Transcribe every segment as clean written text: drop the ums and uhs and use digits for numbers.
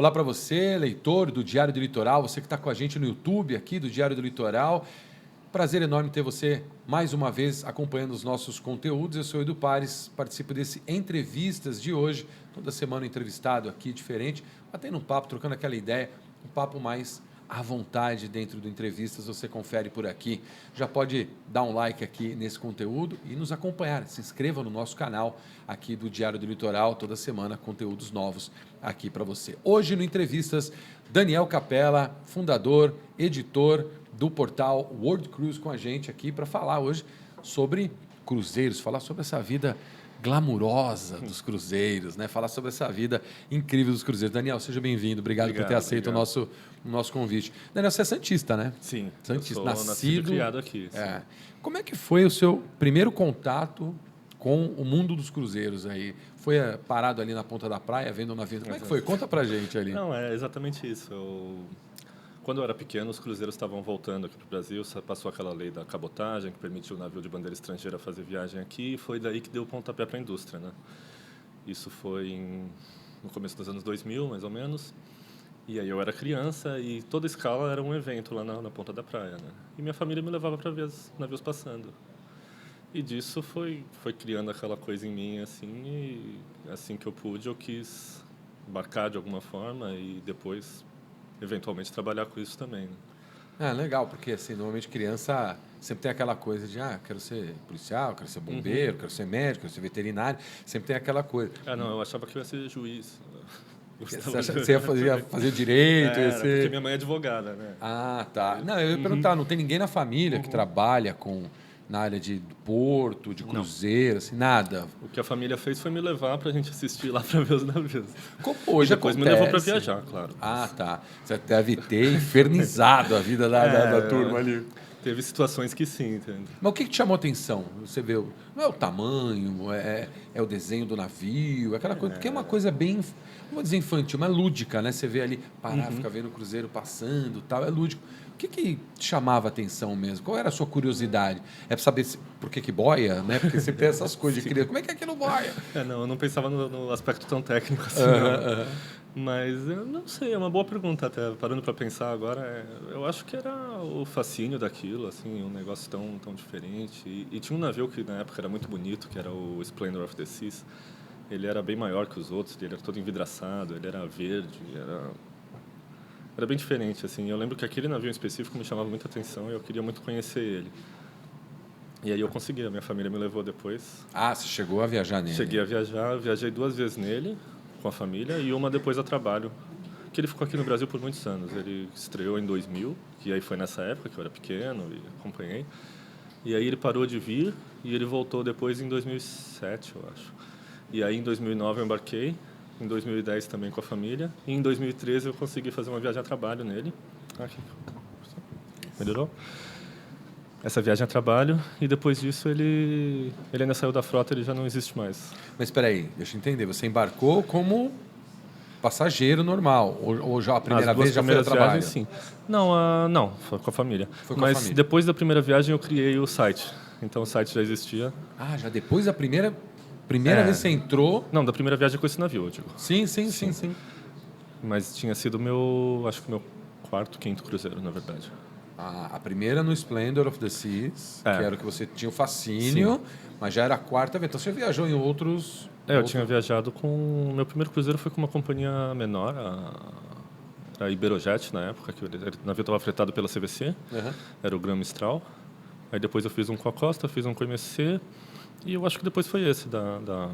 Olá para você, leitor do Diário do Litoral, você que está com a gente no YouTube aqui do Diário do Litoral. Prazer enorme ter você mais uma vez acompanhando os nossos conteúdos. Eu sou Edu Pares, participo desse Entrevistas de hoje. Toda semana entrevistado aqui, diferente, batendo um papo, trocando aquela ideia, um papo mais à vontade dentro do Entrevistas, você confere por aqui. Já pode dar um like aqui nesse conteúdo e nos acompanhar. Se inscreva no nosso canal aqui do Diário do Litoral, toda semana conteúdos novos aqui para você. Hoje no Entrevistas, Daniel Capella, fundador, editor do portal World Cruise com a gente aqui para falar hoje sobre cruzeiros, falar sobre essa vida glamurosa dos cruzeiros, né? Falar sobre essa vida incrível dos cruzeiros. Daniel, seja bem-vindo. Obrigado por ter aceito o nosso convite. Daniel, você é santista, né? Sim, santista, eu sou nascido e criado aqui. É. Como é que foi o seu primeiro contato com o mundo dos cruzeiros aí? Foi parado ali na ponta da praia, vendo o navio? Como é que foi? Conta pra gente ali. Não, é exatamente isso. Quando eu era pequeno, os cruzeiros estavam voltando aqui para o Brasil, passou aquela lei da cabotagem, que permitiu o navio de bandeira estrangeira fazer viagem aqui, e foi daí que deu o pontapé para a indústria, né? Isso foi no começo dos anos 2000, mais ou menos, e aí eu era criança e toda escala era um evento lá na ponta da praia, né? E minha família me levava para ver os navios passando. E disso foi criando aquela coisa em mim, assim, e assim que eu pude, eu quis embarcar de alguma forma e depois eventualmente trabalhar com isso também. Né? Legal, porque assim, normalmente criança sempre tem aquela coisa de quero ser policial, quero ser bombeiro, quero ser médico, quero ser veterinário, sempre tem aquela coisa. Não, eu achava que eu ia ser juiz. Você acha que você ia fazer direito? Porque minha mãe é advogada, né? Tá. Não, eu ia perguntar, não tem ninguém na família que trabalha na área de porto, de cruzeiro, assim, nada? O que a família fez foi me levar para a gente assistir lá para ver os navios. Como hoje depois me levou para viajar, claro. Tá. Você deve ter infernizado a vida da turma ali. Teve situações que sim, entende? Mas o que te chamou a atenção? Você vê, não é o tamanho, é o desenho do navio, aquela coisa, porque é uma coisa bem, não vou dizer infantil, mas lúdica, né? Você vê ali, fica vendo o cruzeiro passando, tal, é lúdico. O que te chamava a atenção mesmo? Qual era a sua curiosidade? É para saber por que boia, né? Porque você tem essas coisas de criança. Como é que aquilo boia? Não, eu não pensava no aspecto tão técnico assim, não. Mas eu não sei, é uma boa pergunta até, parando para pensar agora. Eu acho que era o fascínio daquilo, assim, um negócio tão diferente. E tinha um navio que na época era muito bonito, que era o Splendor of the Seas. Ele era bem maior que os outros, ele era todo envidraçado, ele era verde, era bem diferente, assim. Eu lembro que aquele navio em específico me chamava muita atenção e eu queria muito conhecer ele. E aí eu consegui, a minha família me levou depois. Você chegou a viajar nele? Cheguei a viajar, viajei 2 vezes nele com a família e uma depois a trabalho. Que ele ficou aqui no Brasil por muitos anos. Ele estreou em 2000, que aí foi nessa época que eu era pequeno e acompanhei. E aí ele parou de vir e ele voltou depois em 2007, eu acho. E aí em 2009 eu embarquei. Em 2010 também com a família. E em 2013 eu consegui fazer uma viagem a trabalho nele. Aqui. Melhorou? Essa viagem a trabalho. E depois disso ele ainda saiu da frota, ele já não existe mais. Mas espera aí, deixa eu entender. Você embarcou como passageiro normal? Ou já a primeira vez já foi a trabalho? Viagens, sim. Não, foi com a família. Mas depois da primeira viagem eu criei o site. Então o site já existia. Já depois da primeira vez você entrou... Não, da primeira viagem com esse navio, eu digo. Sim. Mas tinha sido acho que o meu 4º, 5º cruzeiro, na verdade. A primeira no Splendor of the Seas, que era o que você tinha o fascínio, mas já era a 4ª vez. Então você viajou em outros... Eu tinha viajado o meu primeiro cruzeiro foi com uma companhia menor, a Iberojet, na época, que o navio estava fretado pela CVC, era o Gran Mistral. Aí depois eu fiz um com a Costa, fiz um com a MSC... E eu acho que depois foi esse, da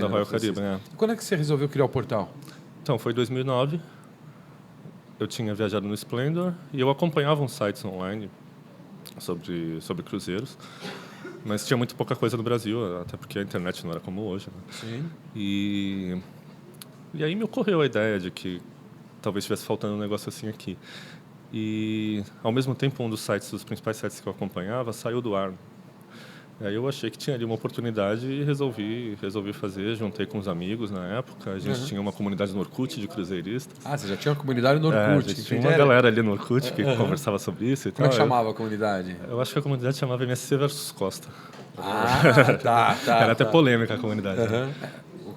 Royal Caribbean. Quando é que você resolveu criar o portal? Então, foi em 2009. Eu tinha viajado no Splendor e eu acompanhava uns sites online sobre cruzeiros. Mas tinha muito pouca coisa no Brasil, até porque a internet não era como hoje. Né? Sim. E aí me ocorreu a ideia de que talvez estivesse faltando um negócio assim aqui. E, ao mesmo tempo, um dos principais sites que eu acompanhava saiu do ar. Aí eu achei que tinha ali uma oportunidade e resolvi fazer, juntei com os amigos na época, a gente tinha uma comunidade no Orkut de cruzeiristas. Você já tinha uma comunidade no Orkut? Tinha uma galera ali no Orkut que conversava sobre isso e tal. Como é que chamava a comunidade? Eu acho que a comunidade chamava MSC versus Costa. Tá. Era até polêmica a comunidade.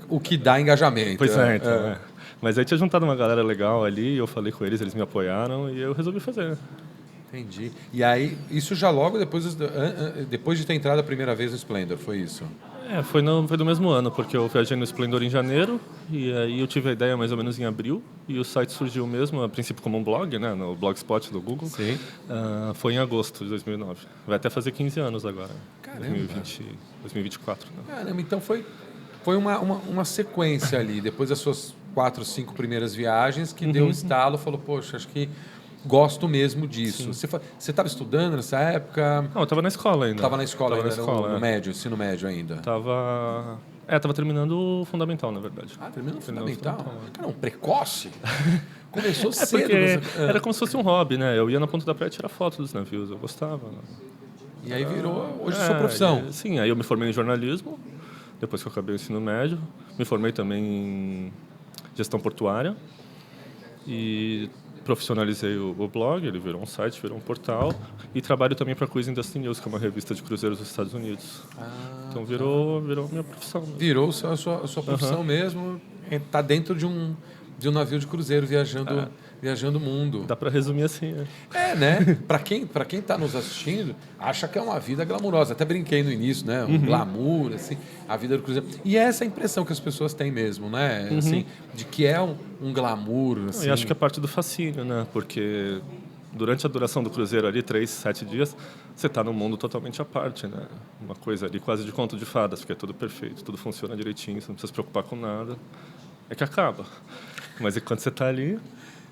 O que dá engajamento. Pois então. Mas aí tinha juntado uma galera legal ali, eu falei com eles me apoiaram e eu resolvi fazer. Entendi. E aí, isso já logo depois de ter entrado a primeira vez no Splendor, foi isso? Foi no mesmo ano, porque eu viajei no Splendor em janeiro, e aí eu tive a ideia mais ou menos em abril, e o site surgiu mesmo, a princípio como um blog, né, no Blogspot do Google. Sim. Foi em agosto de 2009. Vai até fazer 15 anos agora. Caramba. 2024. Né? Caramba, então foi uma sequência ali, depois das suas 4, 5 primeiras viagens, que deu estalo, falou, poxa, acho que gosto mesmo disso. Você estava estudando nessa época? Não, eu estava na escola ainda. Estava na escola ainda, no é. médio, ensino médio ainda? Tava terminando o fundamental, na verdade. Terminando o fundamental? Cara, um precoce? Começou cedo. Porque era como se fosse um hobby, né? Eu ia na ponta da praia tirar fotos dos navios, eu gostava. Né? E aí virou hoje sua profissão? Sim, aí eu me formei em jornalismo, depois que eu acabei o ensino médio. Me formei também em gestão portuária e profissionalizei o blog, ele virou um site, virou um portal, e trabalho também para a Cruise Industry News, que é uma revista de cruzeiros dos Estados Unidos. Então virou minha profissão. Mesmo. Virou a sua profissão mesmo, está dentro de um navio de cruzeiro viajando o mundo. Dá para resumir assim. Né? Para quem está nos assistindo, acha que é uma vida glamurosa. Até brinquei no início, né? Um glamour, assim, a vida do cruzeiro. E é essa a impressão que as pessoas têm mesmo, né? Assim, de que é um glamour. Assim. Eu acho que é parte do fascínio, né? Porque durante a duração do cruzeiro ali, 3, 7 dias, você está num mundo totalmente à parte, né? Uma coisa ali quase de conto de fadas, porque é tudo perfeito, tudo funciona direitinho, você não precisa se preocupar com nada. É que acaba. Mas enquanto você está ali,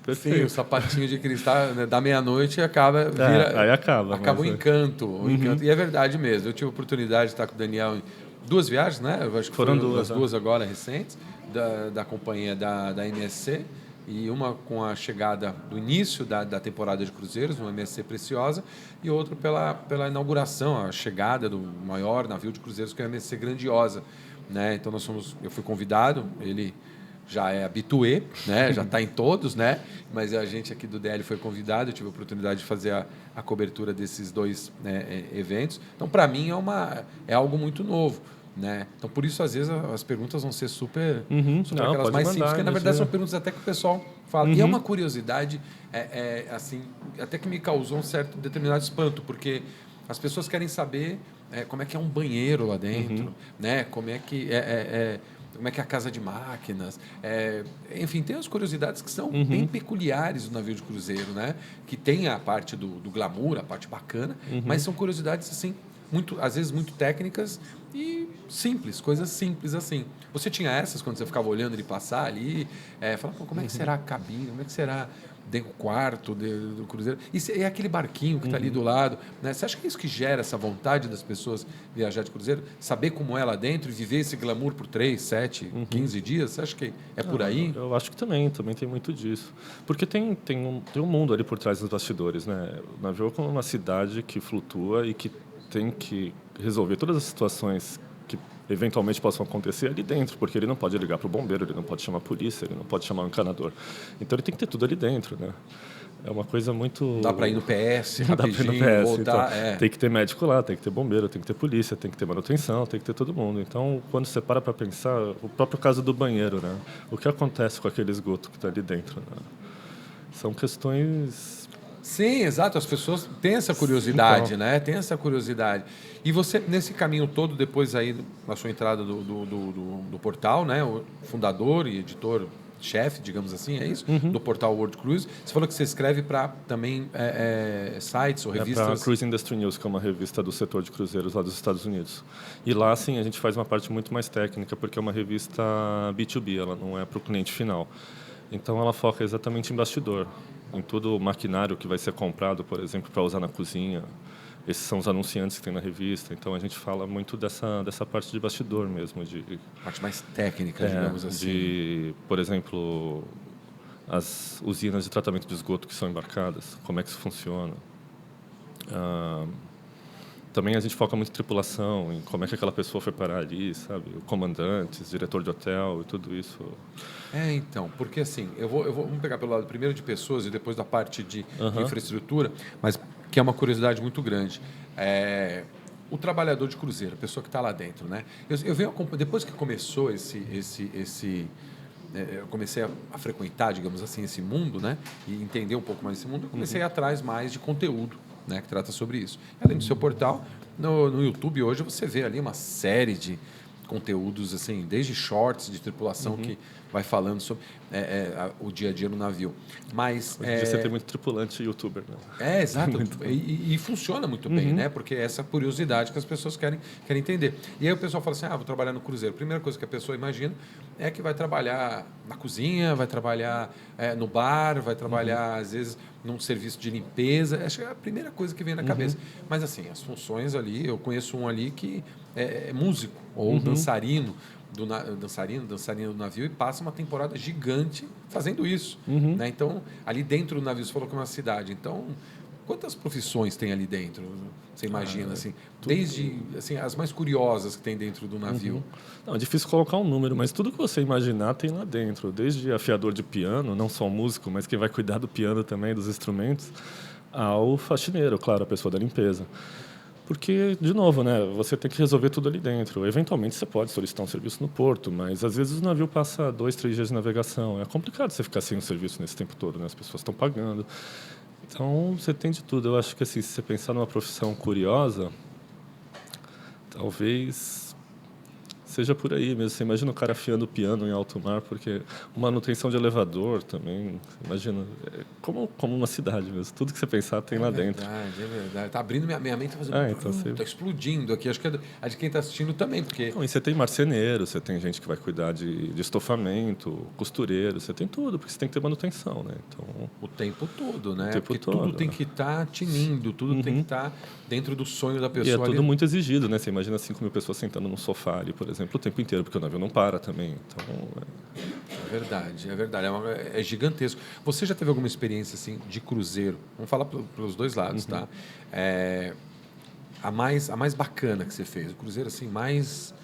perfeito. Sim, o sapatinho de cristal, né, da meia-noite acaba... aí acaba. Acaba o encanto. E é verdade mesmo. Eu tive a oportunidade de estar com o Daniel em 2 viagens, né? Eu acho que foram as duas agora recentes, da companhia da MSC, e uma com a chegada do início da temporada de cruzeiros, uma MSC Preciosa, e outra pela inauguração, a chegada do maior navio de cruzeiros, que é a MSC Grandiosa. Né? Então eu fui convidado, ele já é habitué, né? Já está em todos, né? Mas a gente aqui do DL foi convidado, eu tive a oportunidade de fazer a cobertura desses 2 eventos. Então, para mim, é algo muito novo. Né? Então, por isso, às vezes, as perguntas vão ser super aquelas mais simples, porque, na verdade, são perguntas até que o pessoal fala. E é uma curiosidade, assim, até que me causou um certo determinado espanto, porque as pessoas querem saber como é que é um banheiro lá dentro, né? Como é que como é que é a casa de máquinas. Enfim, tem as curiosidades que são bem peculiares do navio de cruzeiro, né? Que tem a parte do glamour, a parte bacana, mas são curiosidades, assim, às vezes muito técnicas e simples, coisas simples assim. Você tinha essas quando você ficava olhando ele passar ali, falava, como é que será a cabine, como é que será dentro do quarto do cruzeiro? E aquele barquinho que está ali do lado, né? Você acha que é isso que gera essa vontade das pessoas viajar de cruzeiro? Saber como é lá dentro e viver esse glamour por 3, 7, 15 dias? Você acha que é por aí? Eu acho que também tem muito disso. Porque tem um mundo ali por trás dos bastidores, né? O navio é como uma cidade que flutua e que tem que resolver todas as situações que eventualmente possam acontecer ali dentro, porque ele não pode ligar para o bombeiro, ele não pode chamar a polícia, ele não pode chamar o encanador. Então ele tem que ter tudo ali dentro, né? É uma coisa muito... Dá para ir no PS, não rapidinho, dá pra ir no PS, voltar... Então, tem que ter médico lá, tem que ter bombeiro, tem que ter polícia, tem que ter manutenção, tem que ter todo mundo. Então, quando você para pensar, o próprio caso do banheiro, né? O que acontece com aquele esgoto que está ali dentro, né? São questões... Sim, exato. As pessoas têm essa curiosidade, né? Tem essa curiosidade. E você, nesse caminho todo, depois aí, na sua entrada do portal, né? O fundador e editor-chefe, digamos assim, é isso? Do portal World Cruise. Você falou que você escreve para também sites ou revistas... para a Cruise Industry News, que é uma revista do setor de cruzeiros lá dos Estados Unidos. E lá, sim, a gente faz uma parte muito mais técnica, porque é uma revista B2B, ela não é para o cliente final. Então, ela foca exatamente em bastidor, em todo o maquinário que vai ser comprado, por exemplo, para usar na cozinha. Esses são os anunciantes que tem na revista. Então, a gente fala muito dessa parte de bastidor mesmo. Parte mais técnica, digamos assim. Por exemplo, as usinas de tratamento de esgoto que são embarcadas, como é que isso funciona. Também a gente foca muito em tripulação, em como é que aquela pessoa foi parar ali, sabe? O comandante, o diretor de hotel e tudo isso. Então, porque assim, vamos pegar pelo lado primeiro de pessoas e depois da parte de infraestrutura, mas que é uma curiosidade muito grande. O trabalhador de cruzeiro, a pessoa que está lá dentro, né? Eu venho depois que começou eu comecei a frequentar, digamos assim, esse mundo, né? E entender um pouco mais desse mundo, eu comecei a ir atrás mais de conteúdo, né? Que trata sobre isso. Além do seu portal, no YouTube hoje você vê ali uma série de conteúdos, assim, desde shorts de tripulação que vai falando sobre o dia a dia no navio. Mas Hoje em dia você tem muito tripulante youtuber, né? exato. Muito. E funciona muito bem, né? Porque é essa curiosidade que as pessoas querem entender. E aí o pessoal fala assim, vou trabalhar no cruzeiro. A primeira coisa que a pessoa imagina é que vai trabalhar na cozinha, vai trabalhar no bar, vai trabalhar, às vezes, num serviço de limpeza. Acho que é a primeira coisa que vem na cabeça. Mas, assim, as funções ali, eu conheço um ali que é músico ou dançarino, dançarina do navio, e passa uma temporada gigante fazendo isso. Né? Então, ali dentro do navio, você falou que é uma cidade. Então, quantas profissões tem ali dentro? Você imagina, assim, desde assim, as mais curiosas que tem dentro do navio. Não, é difícil colocar um número, mas tudo que você imaginar tem lá dentro. Desde afiador de piano, não só o músico, mas quem vai cuidar do piano também, dos instrumentos, ao faxineiro, claro, a pessoa da limpeza. Porque, de novo, né, você tem que resolver tudo ali dentro. Eventualmente você pode solicitar um serviço no porto, mas às vezes o navio passa 2, 3 dias de navegação. É complicado você ficar sem um serviço nesse tempo todo, né? As pessoas estão pagando. Então, você tem de tudo. Eu acho que, assim, se você pensar numa profissão curiosa, talvez seja por aí mesmo. Você imagina o cara afiando o piano em alto mar, porque manutenção de elevador também, imagina, como uma cidade mesmo. Tudo que você pensar tem lá dentro. É verdade. Está abrindo minha mente, Então tá explodindo aqui. Acho que a de quem está assistindo também, porque... Não, e você tem marceneiro, você tem gente que vai cuidar de estofamento, costureiro, você tem tudo, porque você tem que ter manutenção, né? Então, o tempo todo, né? O tempo porque todo, tudo tem que estar tinindo, tudo tem que estar dentro do sonho da pessoa. e é tudo ali. muito exigido, né? Você imagina 5.000 pessoas sentando num sofá ali, por exemplo, o tempo inteiro, porque o navio não para também. Então, É verdade. É gigantesco. Você já teve alguma experiência assim de cruzeiro? Vamos falar pelos dois lados, tá? A mais bacana que você fez, o cruzeiro assim mais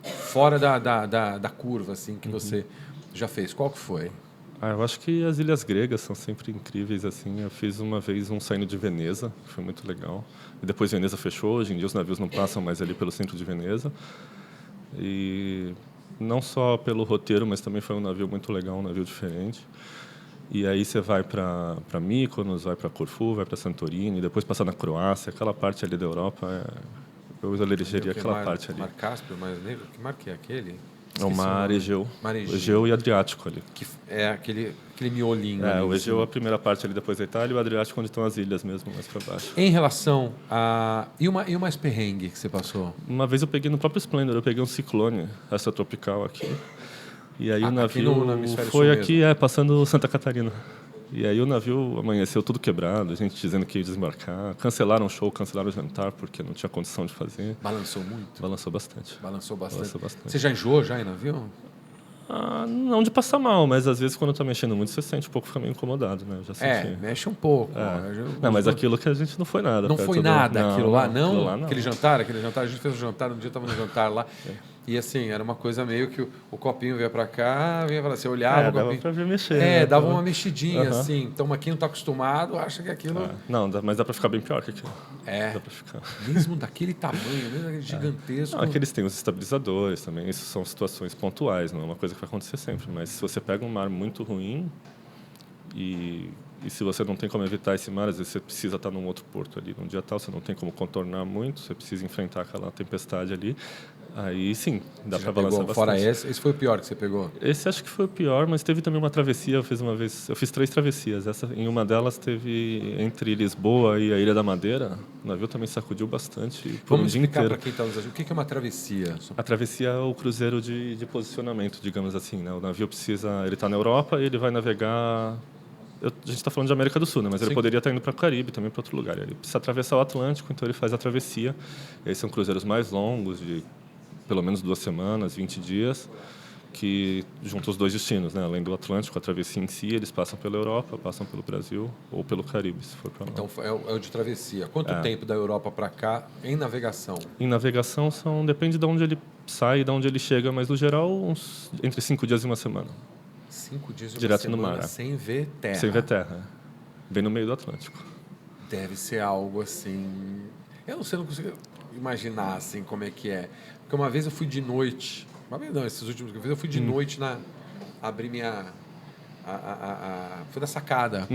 fora da curva assim que você já fez. Qual que foi? eu acho que as ilhas gregas são sempre incríveis, assim. Eu fiz uma vez um saindo de Veneza, que foi muito legal. E depois Veneza fechou, hoje em dia os navios não passam mais ali pelo centro de Veneza. E não só pelo roteiro, mas também foi um navio muito legal, um navio diferente. E aí você vai para Mykonos, vai para Corfu, vai para Santorini, depois passa na Croácia, aquela parte ali da Europa, eu elegeria aquela parte ali. Mar Cáspio, mais negro? Que mar que é aquele? É o mar Egeu. Mar Egeu. Egeu e Adriático ali. Que é aquele miolinho ali. O Egeu é a primeira parte ali depois da Itália e o Adriático onde estão as ilhas mesmo, mais para baixo. Em relação a... E o mais perrengue que você passou? Uma vez eu peguei no próprio Splendor, eu peguei um ciclone, essa tropical aqui. E aí o Aqui navio no hemisfério foi sul aqui, passando Santa Catarina. E aí o navio amanheceu tudo quebrado, a gente dizendo que ia desembarcar. Cancelaram o show, cancelaram o jantar, porque não tinha condição de fazer. Balançou muito? Balançou bastante. Balançou bastante. Balançou bastante. Você já enjoou já em navio? Não de passar mal, mas às vezes quando tá mexendo muito, você sente um pouco, fica meio incomodado, né? Eu já senti. Mexe um pouco. Não, mas aquilo que a gente não foi nada. Não foi nada aquilo lá, não? Aquilo lá, não. Aquele jantar, a gente fez um jantar, um dia eu estava no jantar lá. E assim, era uma coisa meio que o copinho vinha para cá, vinha para lá, você olhava o dava copinho. pra ver mexer. Né? Dava uma mexidinha, assim. Então, aqui não está acostumado, acha que aquilo... Não, mas dá para ficar bem pior que aquilo. Dá pra ficar. Mesmo daquele tamanho, mesmo daquele gigantesco. Não, aqui eles têm os estabilizadores também, isso são situações pontuais, não é uma coisa que vai acontecer sempre. Mas se você pega um mar muito ruim e se você não tem como evitar esse mar, às vezes você precisa estar num outro porto ali. Num dia tal, você não tem como contornar muito, você precisa enfrentar aquela tempestade ali. Aí sim, dá para balançar bastante. Fora esse foi o pior que você pegou? Esse acho que foi o pior, mas teve também uma travessia. Eu fiz 3 travessias. Em uma delas teve entre Lisboa e a Ilha da Madeira. O navio também sacudiu bastante. Vamos explicar para quem está nos assistindo o que é uma travessia? A travessia é o cruzeiro de posicionamento, digamos assim. Né? O navio ele está na Europa e ele vai navegar. A gente está falando de América do Sul, né? Mas ele poderia estar indo para o Caribe, também para outro lugar. Ele precisa atravessar o Atlântico, então ele faz a travessia. Esses são cruzeiros mais longos, de pelo menos 2 semanas, 20 dias, que juntam os dois destinos, né? Além do Atlântico, a travessia em si, eles passam pela Europa, passam pelo Brasil ou pelo Caribe, se for para lá. Então é o de travessia. Quanto tempo da Europa para cá em navegação? Em navegação depende de onde ele sai e de onde ele chega, mas no geral entre 5 dias e 1 semana. 5 dias e 1 direto semana no mar, sem ver terra. Sem ver terra, bem no meio do Atlântico. Deve ser algo assim... Eu não consigo imaginar assim como é que é. Porque uma vez eu fui de noite Uma vez não, esses últimos que eu fiz, eu fui de noite abrir minha... fui na sacada.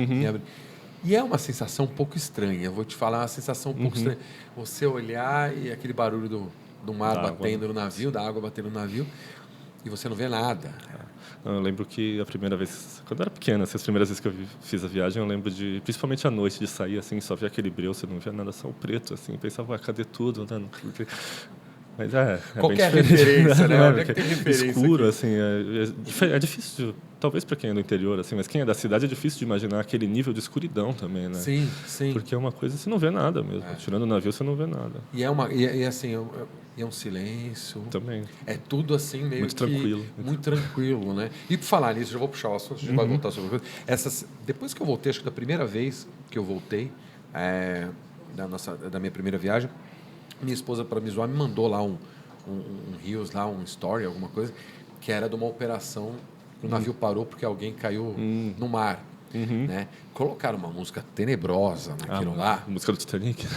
E é uma sensação um pouco estranha, eu vou te falar, uma sensação um pouco estranha. Você olhar e aquele barulho do mar batendo no navio, da água batendo no navio, e você não vê nada. Eu lembro que a primeira vez, quando eu era pequena, as primeiras vezes que eu fiz a viagem, eu lembro principalmente à noite, de sair assim, só ver aquele breu, você não via nada, só o preto, assim, pensava, cadê tudo, né? Mas Qualquer bem referência, né? Onde é que tem referência escuro, aqui? assim, é difícil, talvez para quem é do interior, assim, mas quem é da cidade é difícil de imaginar aquele nível de escuridão também, né? Sim, sim. Porque é uma coisa, você não vê nada mesmo. Tirando o navio, você não vê nada. E assim, é um silêncio. Também. É tudo assim meio muito que... tranquilo. Muito tranquilo, né? E por falar nisso, já vou puxar o assunto, a gente vai voltar sobre coisa. Depois que eu voltei, acho que da primeira vez que eu voltei, da minha primeira viagem, minha esposa, para me zoar, me mandou lá um Reels, lá, um story, alguma coisa, que era de uma operação, o navio parou porque alguém caiu no mar. Né? Colocaram uma música tenebrosa naquilo lá. A música do Titanic?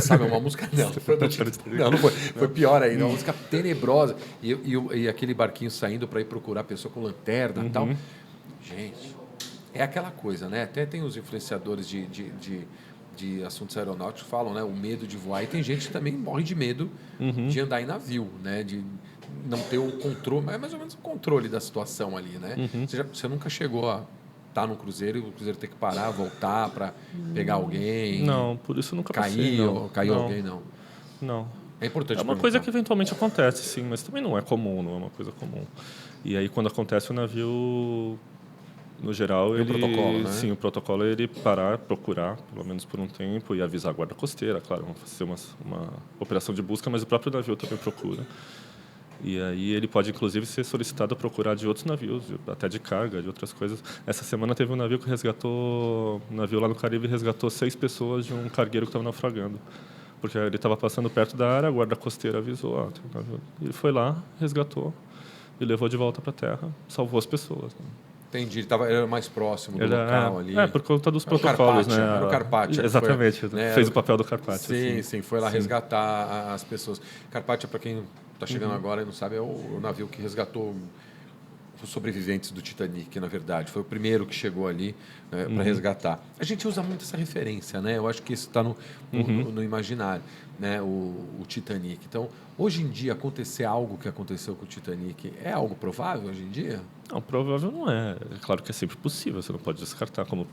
Sabe, uma música... Não, não foi. Foi pior ainda, uma música tenebrosa. E aquele barquinho saindo para ir procurar a pessoa com lanterna e tal. Gente, é aquela coisa, né? Até tem os influenciadores de assuntos aeronáuticos que falam, né? O medo de voar. E tem gente que também morre de medo de andar em navio, né? De não ter o controle, mas é mais ou menos o controle da situação ali, né? Você nunca chegou a estar no cruzeiro e o cruzeiro ter que parar, voltar para pegar alguém? Não, por isso eu nunca passei. Caiu alguém, não? Não. É importante. É uma coisa que eventualmente acontece, sim, mas também não é comum, não é uma coisa comum. E aí, quando acontece, o navio, no geral, o protocolo, né? Sim, o protocolo é ele parar, procurar, pelo menos por um tempo, e avisar a guarda costeira, claro, vamos fazer uma operação de busca, mas o próprio navio também procura. E aí ele pode, inclusive, ser solicitado a procurar de outros navios, até de carga, de outras coisas. Essa semana teve um navio que resgatou... Um navio lá no Caribe resgatou 6 pessoas de um cargueiro que estava naufragando. Porque ele estava passando perto da área, a guarda costeira avisou. Tem um navio. Ele foi lá, resgatou e levou de volta para a terra, salvou as pessoas. Né? Entendi, ele era mais próximo do local ali. Por conta dos protocolos, né? Era o Carpaccio. Exatamente, fez o papel do Carpaccio. Sim, foi lá resgatar as pessoas. Carpaccio, para quem está chegando agora e não sabe, é o navio que resgatou os sobreviventes do Titanic, na verdade. Foi o primeiro que chegou ali para resgatar. A gente usa muito essa referência, né? Eu acho que isso está no imaginário, né? O Titanic. Então, hoje em dia, acontecer algo que aconteceu com o Titanic é algo provável hoje em dia? Não, provável não é. É claro que é sempre possível, você não pode descartar, como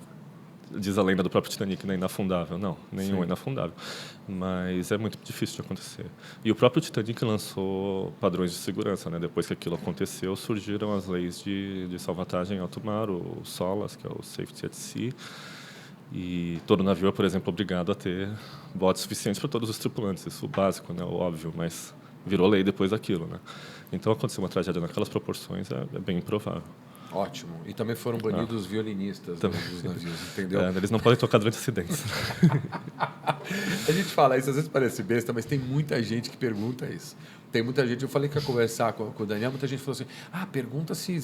diz a lenda do próprio Titanic, né? Inafundável. Não, nenhum é inafundável. Mas é muito difícil de acontecer. E o próprio Titanic lançou padrões de segurança, né? Depois que aquilo aconteceu, surgiram as leis de salvatagem em alto mar, o SOLAS, que é o Safety at Sea. E todo navio é, por exemplo, obrigado a ter botes suficientes para todos os tripulantes. Isso é o básico, né? O óbvio, mas virou lei depois daquilo, né? Então, acontecer uma tragédia naquelas proporções é bem improvável. Ótimo. E também foram banidos os violinistas dos navios, entendeu? Eles não podem tocar durante acidentes. A gente fala isso, às vezes parece besta, mas tem muita gente que pergunta isso. Tem muita gente, eu falei que ia conversar com o Daniel, muita gente falou assim, pergunta se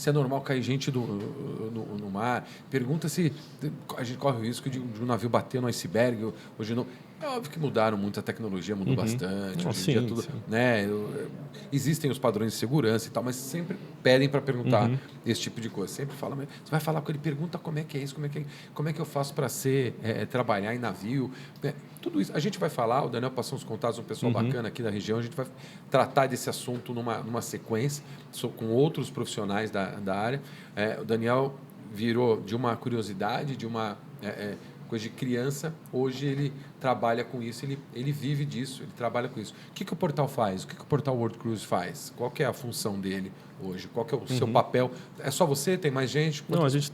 é normal cair gente no mar, pergunta se a gente corre o risco de um navio bater no iceberg, hoje não... É óbvio que mudaram muito, a tecnologia mudou bastante, hoje em dia tudo, né? Existem os padrões de segurança e tal, mas sempre pedem para perguntar esse tipo de coisa. Sempre fala, você vai falar com ele, pergunta como é que é isso, como é que eu faço para trabalhar em navio, tudo isso. A gente vai falar, o Daniel passou uns contatos, um pessoal bacana aqui da região, a gente vai tratar desse assunto numa sequência, com outros profissionais da área. O Daniel virou de uma curiosidade, de uma... coisa de criança, hoje ele trabalha com isso, ele vive disso, ele trabalha com isso. O que o portal faz? O que o portal World Cruise faz? Qual que é a função dele hoje? Qual que é o seu papel? É só você? Tem mais gente? Não, a gente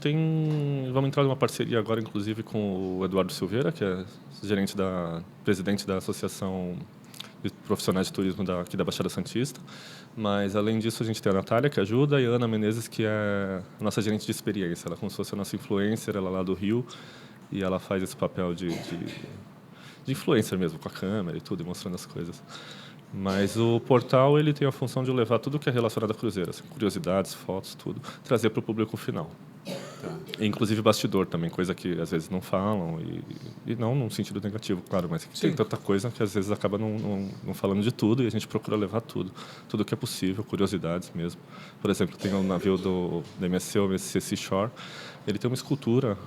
vamos entrar numa parceria agora, inclusive, com o Eduardo Silveira, que é presidente da Associação de Profissionais de Turismo aqui da Baixada Santista. Mas, além disso, a gente tem a Natália, que ajuda, e a Ana Menezes, que é a nossa gerente de experiência. Ela é como se fosse a nossa influencer, ela é lá do Rio. E ela faz esse papel de influencer mesmo, com a câmera e tudo, e mostrando as coisas. Mas o portal ele tem a função de levar tudo que é relacionado a cruzeiro, assim, curiosidades, fotos, tudo, trazer para o público final. Inclusive bastidor também, coisa que às vezes não falam, e não num sentido negativo, claro, mas tem tanta coisa que às vezes acaba não falando de tudo, e a gente procura levar tudo que é possível, curiosidades mesmo. Por exemplo, tem um navio do MSC, o MSC Seashore, ele tem uma escultura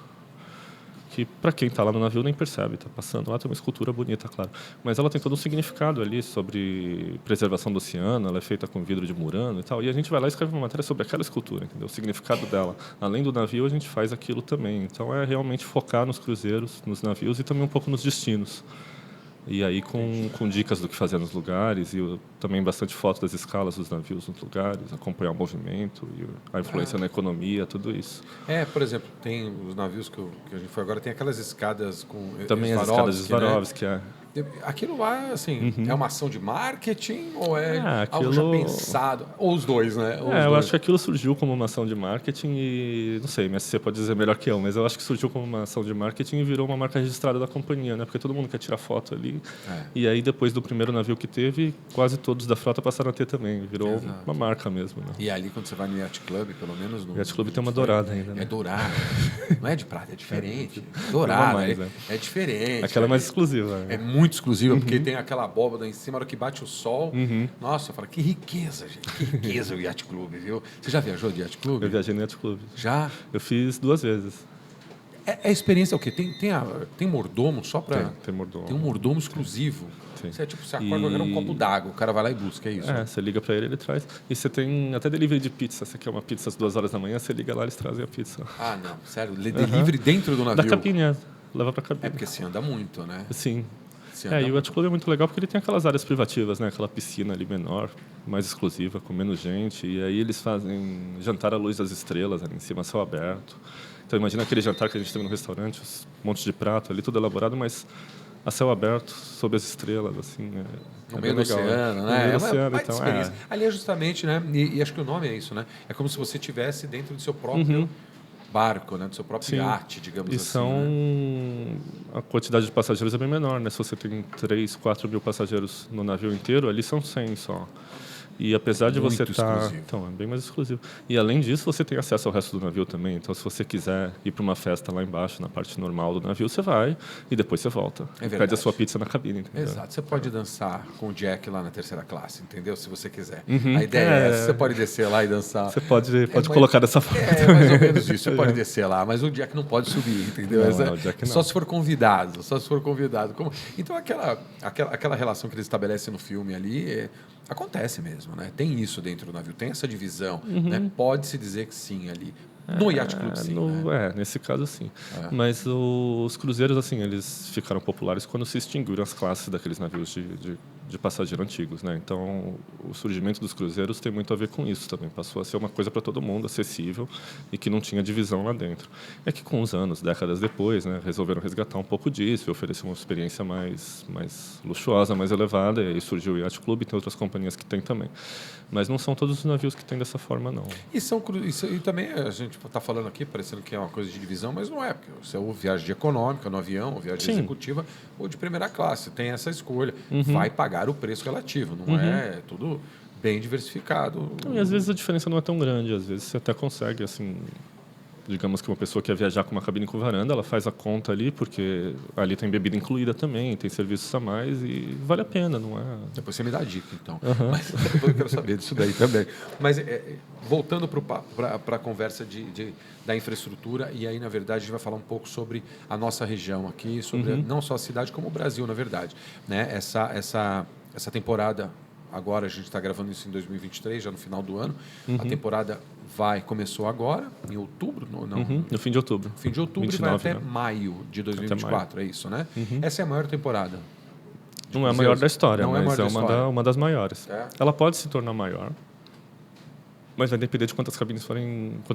que para quem está lá no navio nem percebe, está passando lá, tem uma escultura bonita, claro. Mas ela tem todo um significado ali sobre preservação do oceano, ela é feita com vidro de Murano e tal, e a gente vai lá e escreve uma matéria sobre aquela escultura, entendeu? O significado dela. Além do navio, a gente faz aquilo também. Então é realmente focar nos cruzeiros, nos navios e também um pouco nos destinos. E aí com dicas do que fazer nos lugares e também bastante foto das escalas dos navios nos lugares, acompanhar o movimento e a influência na economia, tudo isso. Por exemplo, tem os navios que a gente foi agora, tem aquelas escadas com também as escadas de Swarovski, né? Aquilo lá, assim, é uma ação de marketing ou algo já pensado? Ou os dois, né? Eu acho que aquilo surgiu como uma ação de marketing e, não sei, mas você pode dizer melhor que eu, mas eu acho que surgiu como uma ação de marketing e virou uma marca registrada da companhia, né? Porque todo mundo quer tirar foto ali. E aí, depois do primeiro navio que teve, quase todos da frota passaram a ter também. Virou uma marca mesmo, né? E ali, quando você vai no Yacht Club, pelo menos... No Yacht Club tem uma dourada ainda, né? É dourada. Não é de prata, é diferente. Dourada, é diferente. Aquela é mais exclusiva. É muito exclusiva, porque tem aquela abóbada em cima, na hora que bate o sol. Nossa, eu falo, que riqueza, gente. Que riqueza o Yacht Club, viu? Você já viajou de Yacht Club? Eu viajei no Yacht Club. Já? Eu fiz 2 vezes. A experiência é o quê? Tem mordomo só para... Tem mordomo. Tem um mordomo exclusivo. Você acorda com um copo d'água, o cara vai lá e busca, é isso? Você liga para ele traz. E você tem até delivery de pizza. Você quer uma pizza às 2 horas da manhã, você liga lá, eles trazem a pizza. Ah, não, sério? Delivery dentro do navio? Da cabine, leva para cabine. É porque se anda muito, né? Sim. E o Yacht Club é muito legal porque ele tem aquelas áreas privativas, né? Aquela piscina ali menor, mais exclusiva, com menos gente. E aí eles fazem jantar à luz das estrelas ali em cima, céu aberto. Então imagina aquele jantar que a gente teve no restaurante, um monte de prato ali, tudo elaborado, mas a céu aberto, sob as estrelas, assim. No meio do oceano, né? No meio do oceano, então. Ali é justamente, né? E acho que o nome é isso, né? É como se você estivesse dentro do seu próprio barco, né? Do seu próprio iate, digamos assim. A quantidade de passageiros é bem menor, né? Se você tem 3, 4 mil passageiros no navio inteiro, ali são 100 só. E apesar de você estar... Então, é bem mais exclusivo. E além disso, você tem acesso ao resto do navio também. Então, se você quiser ir para uma festa lá embaixo, na parte normal do navio, você vai e depois você volta. Pede a sua pizza na cabine, entendeu? Exato. Você pode dançar com o Jack lá na terceira classe, entendeu? Se você quiser. A ideia é essa. Você pode descer lá e dançar. Você pode colocar dessa forma. É mais ou menos isso. Você pode descer lá, mas o Jack não pode subir, entendeu? Não, o Jack não. Só se for convidado. Então, aquela relação que eles estabelecem no filme ali... Acontece mesmo, né? Tem isso dentro do navio, tem essa divisão, né? Pode-se dizer que sim ali. No Yacht Club, sim, né? Nesse caso, sim. Mas os cruzeiros, assim, eles ficaram populares quando se extinguiram as classes daqueles navios de passageiro antigos, né? Então, o surgimento dos cruzeiros tem muito a ver com isso também. Passou a ser uma coisa para todo mundo, acessível, e que não tinha divisão lá dentro. É que com os anos, décadas depois, né, resolveram resgatar um pouco disso e oferecer uma experiência mais luxuosa, mais elevada, e aí surgiu o Yacht Club e tem outras companhias que tem também. Mas não são todos os navios que têm dessa forma, não. E também a gente está falando aqui, parecendo que é uma coisa de divisão, mas não é, porque você ou viagem de econômica no avião, ou viagem executiva, ou de primeira classe. Tem essa escolha. Vai pagar o preço relativo, não é tudo bem diversificado. E às vezes a diferença não é tão grande, às vezes você até consegue, assim... Digamos que uma pessoa quer viajar com uma cabine com varanda, ela faz a conta ali, porque ali tem bebida incluída também, tem serviços a mais e vale a pena, não é? Depois você me dá a dica, então. Mas eu quero saber disso daí também. Mas voltando para a conversa da infraestrutura, e aí, na verdade, a gente vai falar um pouco sobre a nossa região aqui, sobre não só a cidade, como o Brasil, na verdade. Né? Essa temporada... Agora a gente está gravando isso em 2023, já no final do ano. A temporada começou agora, em outubro? No fim de outubro. Fim de outubro 29, e vai até maio de 2024, é isso, né? Essa é a maior temporada. Não é a maior da história, mas é uma das maiores. Ela pode se tornar maior, mas vai depender de quantos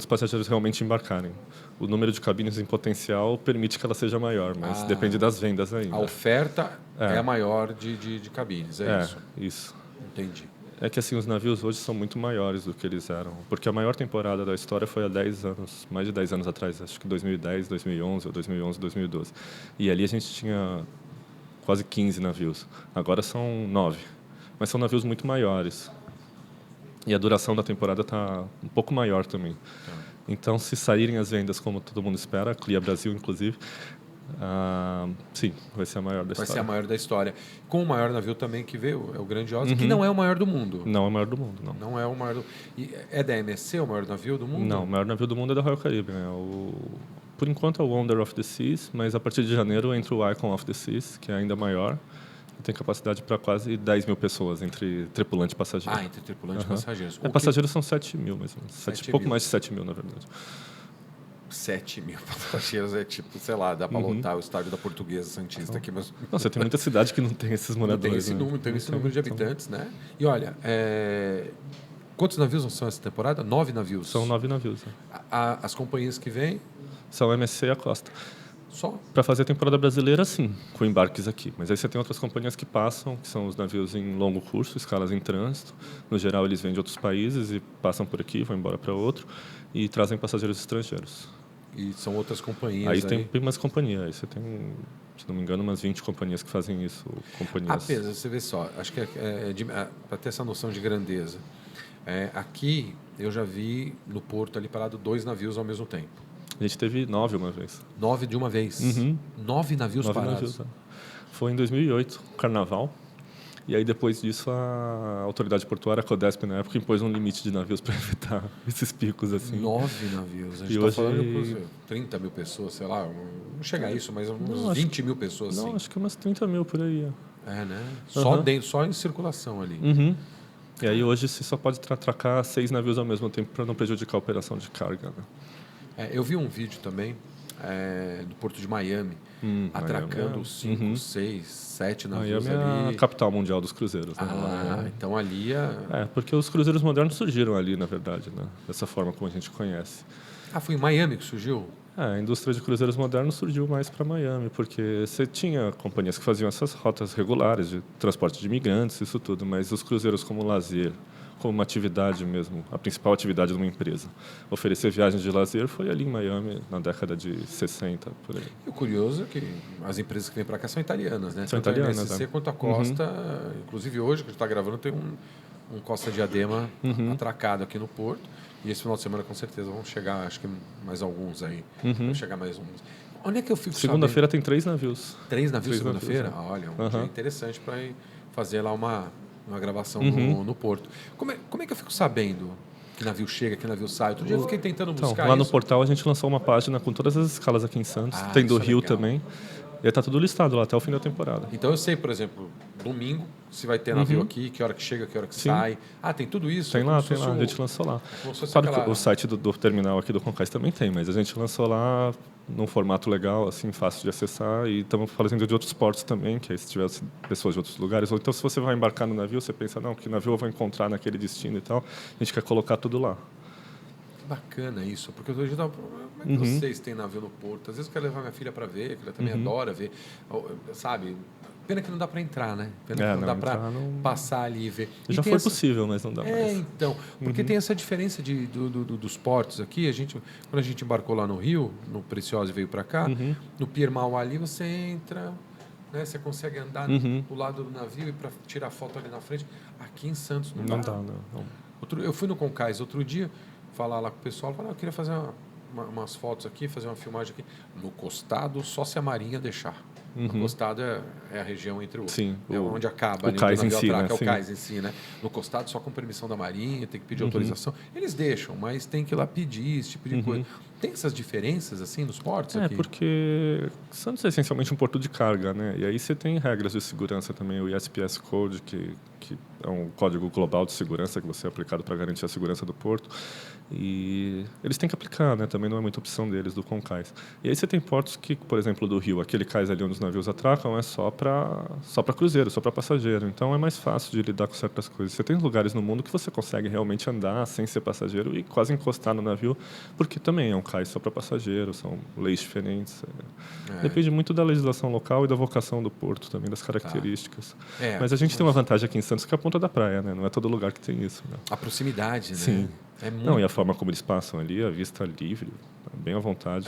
passageiros realmente embarcarem. O número de cabines em potencial permite que ela seja maior, mas depende das vendas ainda. A oferta é a maior de cabines, é isso? Isso. Entendi. É que assim, os navios hoje são muito maiores do que eles eram. Porque a maior temporada da história foi há 10 anos, mais de 10 anos atrás, acho que 2010, 2011, ou 2011, 2012. E ali a gente tinha quase 15 navios. Agora são 9. Mas são navios muito maiores. E a duração da temporada está um pouco maior também. Então, se saírem as vendas como todo mundo espera, a Clia Brasil, inclusive, sim, vai ser a maior da história. Vai ser a maior da história. Com o maior navio também que veio, é o Grandiosa, que não é o maior do mundo. Não é o maior do mundo, não. Não é o maior do... E é da MSC o maior navio do mundo? Não, o maior navio do mundo é da Royal Caribbean. Por enquanto é o Wonder of the Seas, mas a partir de janeiro entra o Icon of the Seas, que é ainda maior. Tem capacidade para quase 10 mil pessoas, entre tripulante e passageiro. Entre tripulante e passageiros. Passageiros são 7 mil, mais ou menos. Pouco mais de 7 mil, na verdade. 7 mil passageiros é tipo, sei lá, dá para lotar o estádio da Portuguesa Santista aqui. Mas... Nossa, tem muita cidade que não tem esses moradores. Tem esse número de habitantes, né? E olha, quantos navios são essa temporada? 9 navios? São 9 navios. As companhias que vêm? São a MSC e a Costa. Só? Para fazer a temporada brasileira, sim, com embarques aqui. Mas aí você tem outras companhias que passam, que são os navios em longo curso, escalas em trânsito. No geral, eles vêm de outros países e passam por aqui, vão embora para outro, e trazem passageiros estrangeiros. E são outras companhias aí? Tem bem mais companhia. Aí você tem, se não me engano, umas 20 companhias que fazem isso. Companhias. Apenas, você vê só, acho que para ter essa noção de grandeza. Aqui, eu já vi no porto ali parado 2 navios ao mesmo tempo. A gente teve 9 uma vez. 9 de uma vez? 9 navios parados? Foi em 2008, Carnaval. E aí, depois disso, a autoridade portuária, a Codesp, na época, impôs um limite de navios para evitar esses picos. Assim. 9 navios. A gente está falando de 30 mil pessoas, sei lá. Não chega a isso, mas uns 20 mil pessoas. Não, assim. Acho que umas 30 mil por aí. Né? Só dentro, só em circulação ali. E aí, hoje, você só pode atracar 6 navios ao mesmo tempo para não prejudicar a operação de carga. Né? Eu vi um vídeo também do Porto de Miami, atracando 5, 6, 7 navios Miami ali. É a capital mundial dos cruzeiros. Né? Então ali porque os cruzeiros modernos surgiram ali, na verdade, né? Dessa forma como a gente conhece. Foi em Miami que surgiu? A indústria de cruzeiros modernos surgiu mais para Miami, porque você tinha companhias que faziam essas rotas regulares de transporte de imigrantes, isso tudo, mas os cruzeiros como lazer, como uma atividade mesmo, a principal atividade de uma empresa. Oferecer viagens de lazer foi ali em Miami, na década de 60, por aí. E o curioso é que as empresas que vêm para cá são italianas, né? São italianas, Tanto a MSC quanto a Costa, inclusive hoje, que a gente está gravando, tem um Costa Diadema atracado aqui no Porto. E esse final de semana, com certeza, vão chegar, acho que mais alguns aí. Vão chegar mais uns. Onde é que eu fico Segunda-feira tem 3 navios. 3 navios segunda-feira? Olha, um dia interessante para ir fazer lá uma gravação no Porto. Como é que eu fico sabendo que navio chega, que navio sai? Outro dia eu fiquei tentando buscar lá no portal a gente lançou uma página com todas as escalas aqui em Santos. Tem do Rio também. E está tudo listado lá até o fim da temporada. Então eu sei, por exemplo, domingo, se vai ter navio aqui, que hora que chega, que hora que sai. Tem tudo isso? Tem lá, a gente lançou lá. Claro que o site do terminal aqui do Concais também tem, mas a gente lançou lá num formato legal, assim, fácil de acessar, e estamos fazendo de outros portos também, que aí se tiver pessoas de outros lugares, ou então se você vai embarcar no navio, você pensa, não, que navio eu vou encontrar naquele destino e tal, a gente quer colocar tudo lá. Que bacana isso, porque eu estou como é que vocês têm navio no porto? Às vezes eu quero levar minha filha para ver, que ela também adora ver, sabe? Pena que não dá para entrar, né? Pena que não dá para passar ali e ver. Já foi possível, mas não dá mais. Então, porque tem essa diferença dos portos aqui. Quando a gente embarcou lá no Rio, no Preciosa e veio para cá, no Pier Mauá ali você entra, né? Você consegue andar do lado do navio e para tirar foto ali na frente. Aqui em Santos não dá. Não. Eu fui no Concais outro dia, falar lá com o pessoal, falar, eu queria fazer umas fotos aqui, fazer uma filmagem aqui. No costado, só se a Marinha deixar. No costado é a região entre o... Sim, onde acaba. O cais em si, né? É o cais em si, né? No costado, só com permissão da Marinha, tem que pedir autorização. Eles deixam, mas tem que ir lá pedir esse tipo de coisa. Tem essas diferenças, assim, nos portos aqui? Porque Santos é essencialmente um porto de carga, né? E aí você tem regras de segurança também, o ISPS Code, que é um código global de segurança que você é aplicado para garantir a segurança do porto. E eles têm que aplicar, né? Também não é muita opção deles, do Concais. E aí você tem portos que, por exemplo, do Rio, aquele cais ali onde os navios atracam é só para cruzeiro, só para passageiro. Então é mais fácil de lidar com certas coisas. Você tem lugares no mundo que você consegue realmente andar sem ser passageiro e quase encostar no navio, porque também é um cais só para passageiro, são leis diferentes. Depende muito da legislação local e da vocação do porto também, das características. Mas a gente tem uma vantagem aqui em Santos que é a ponta da praia, né? Não é todo lugar que tem isso. Né? A proximidade, né? Sim. Não, e a forma como eles passam ali, a vista livre, bem à vontade.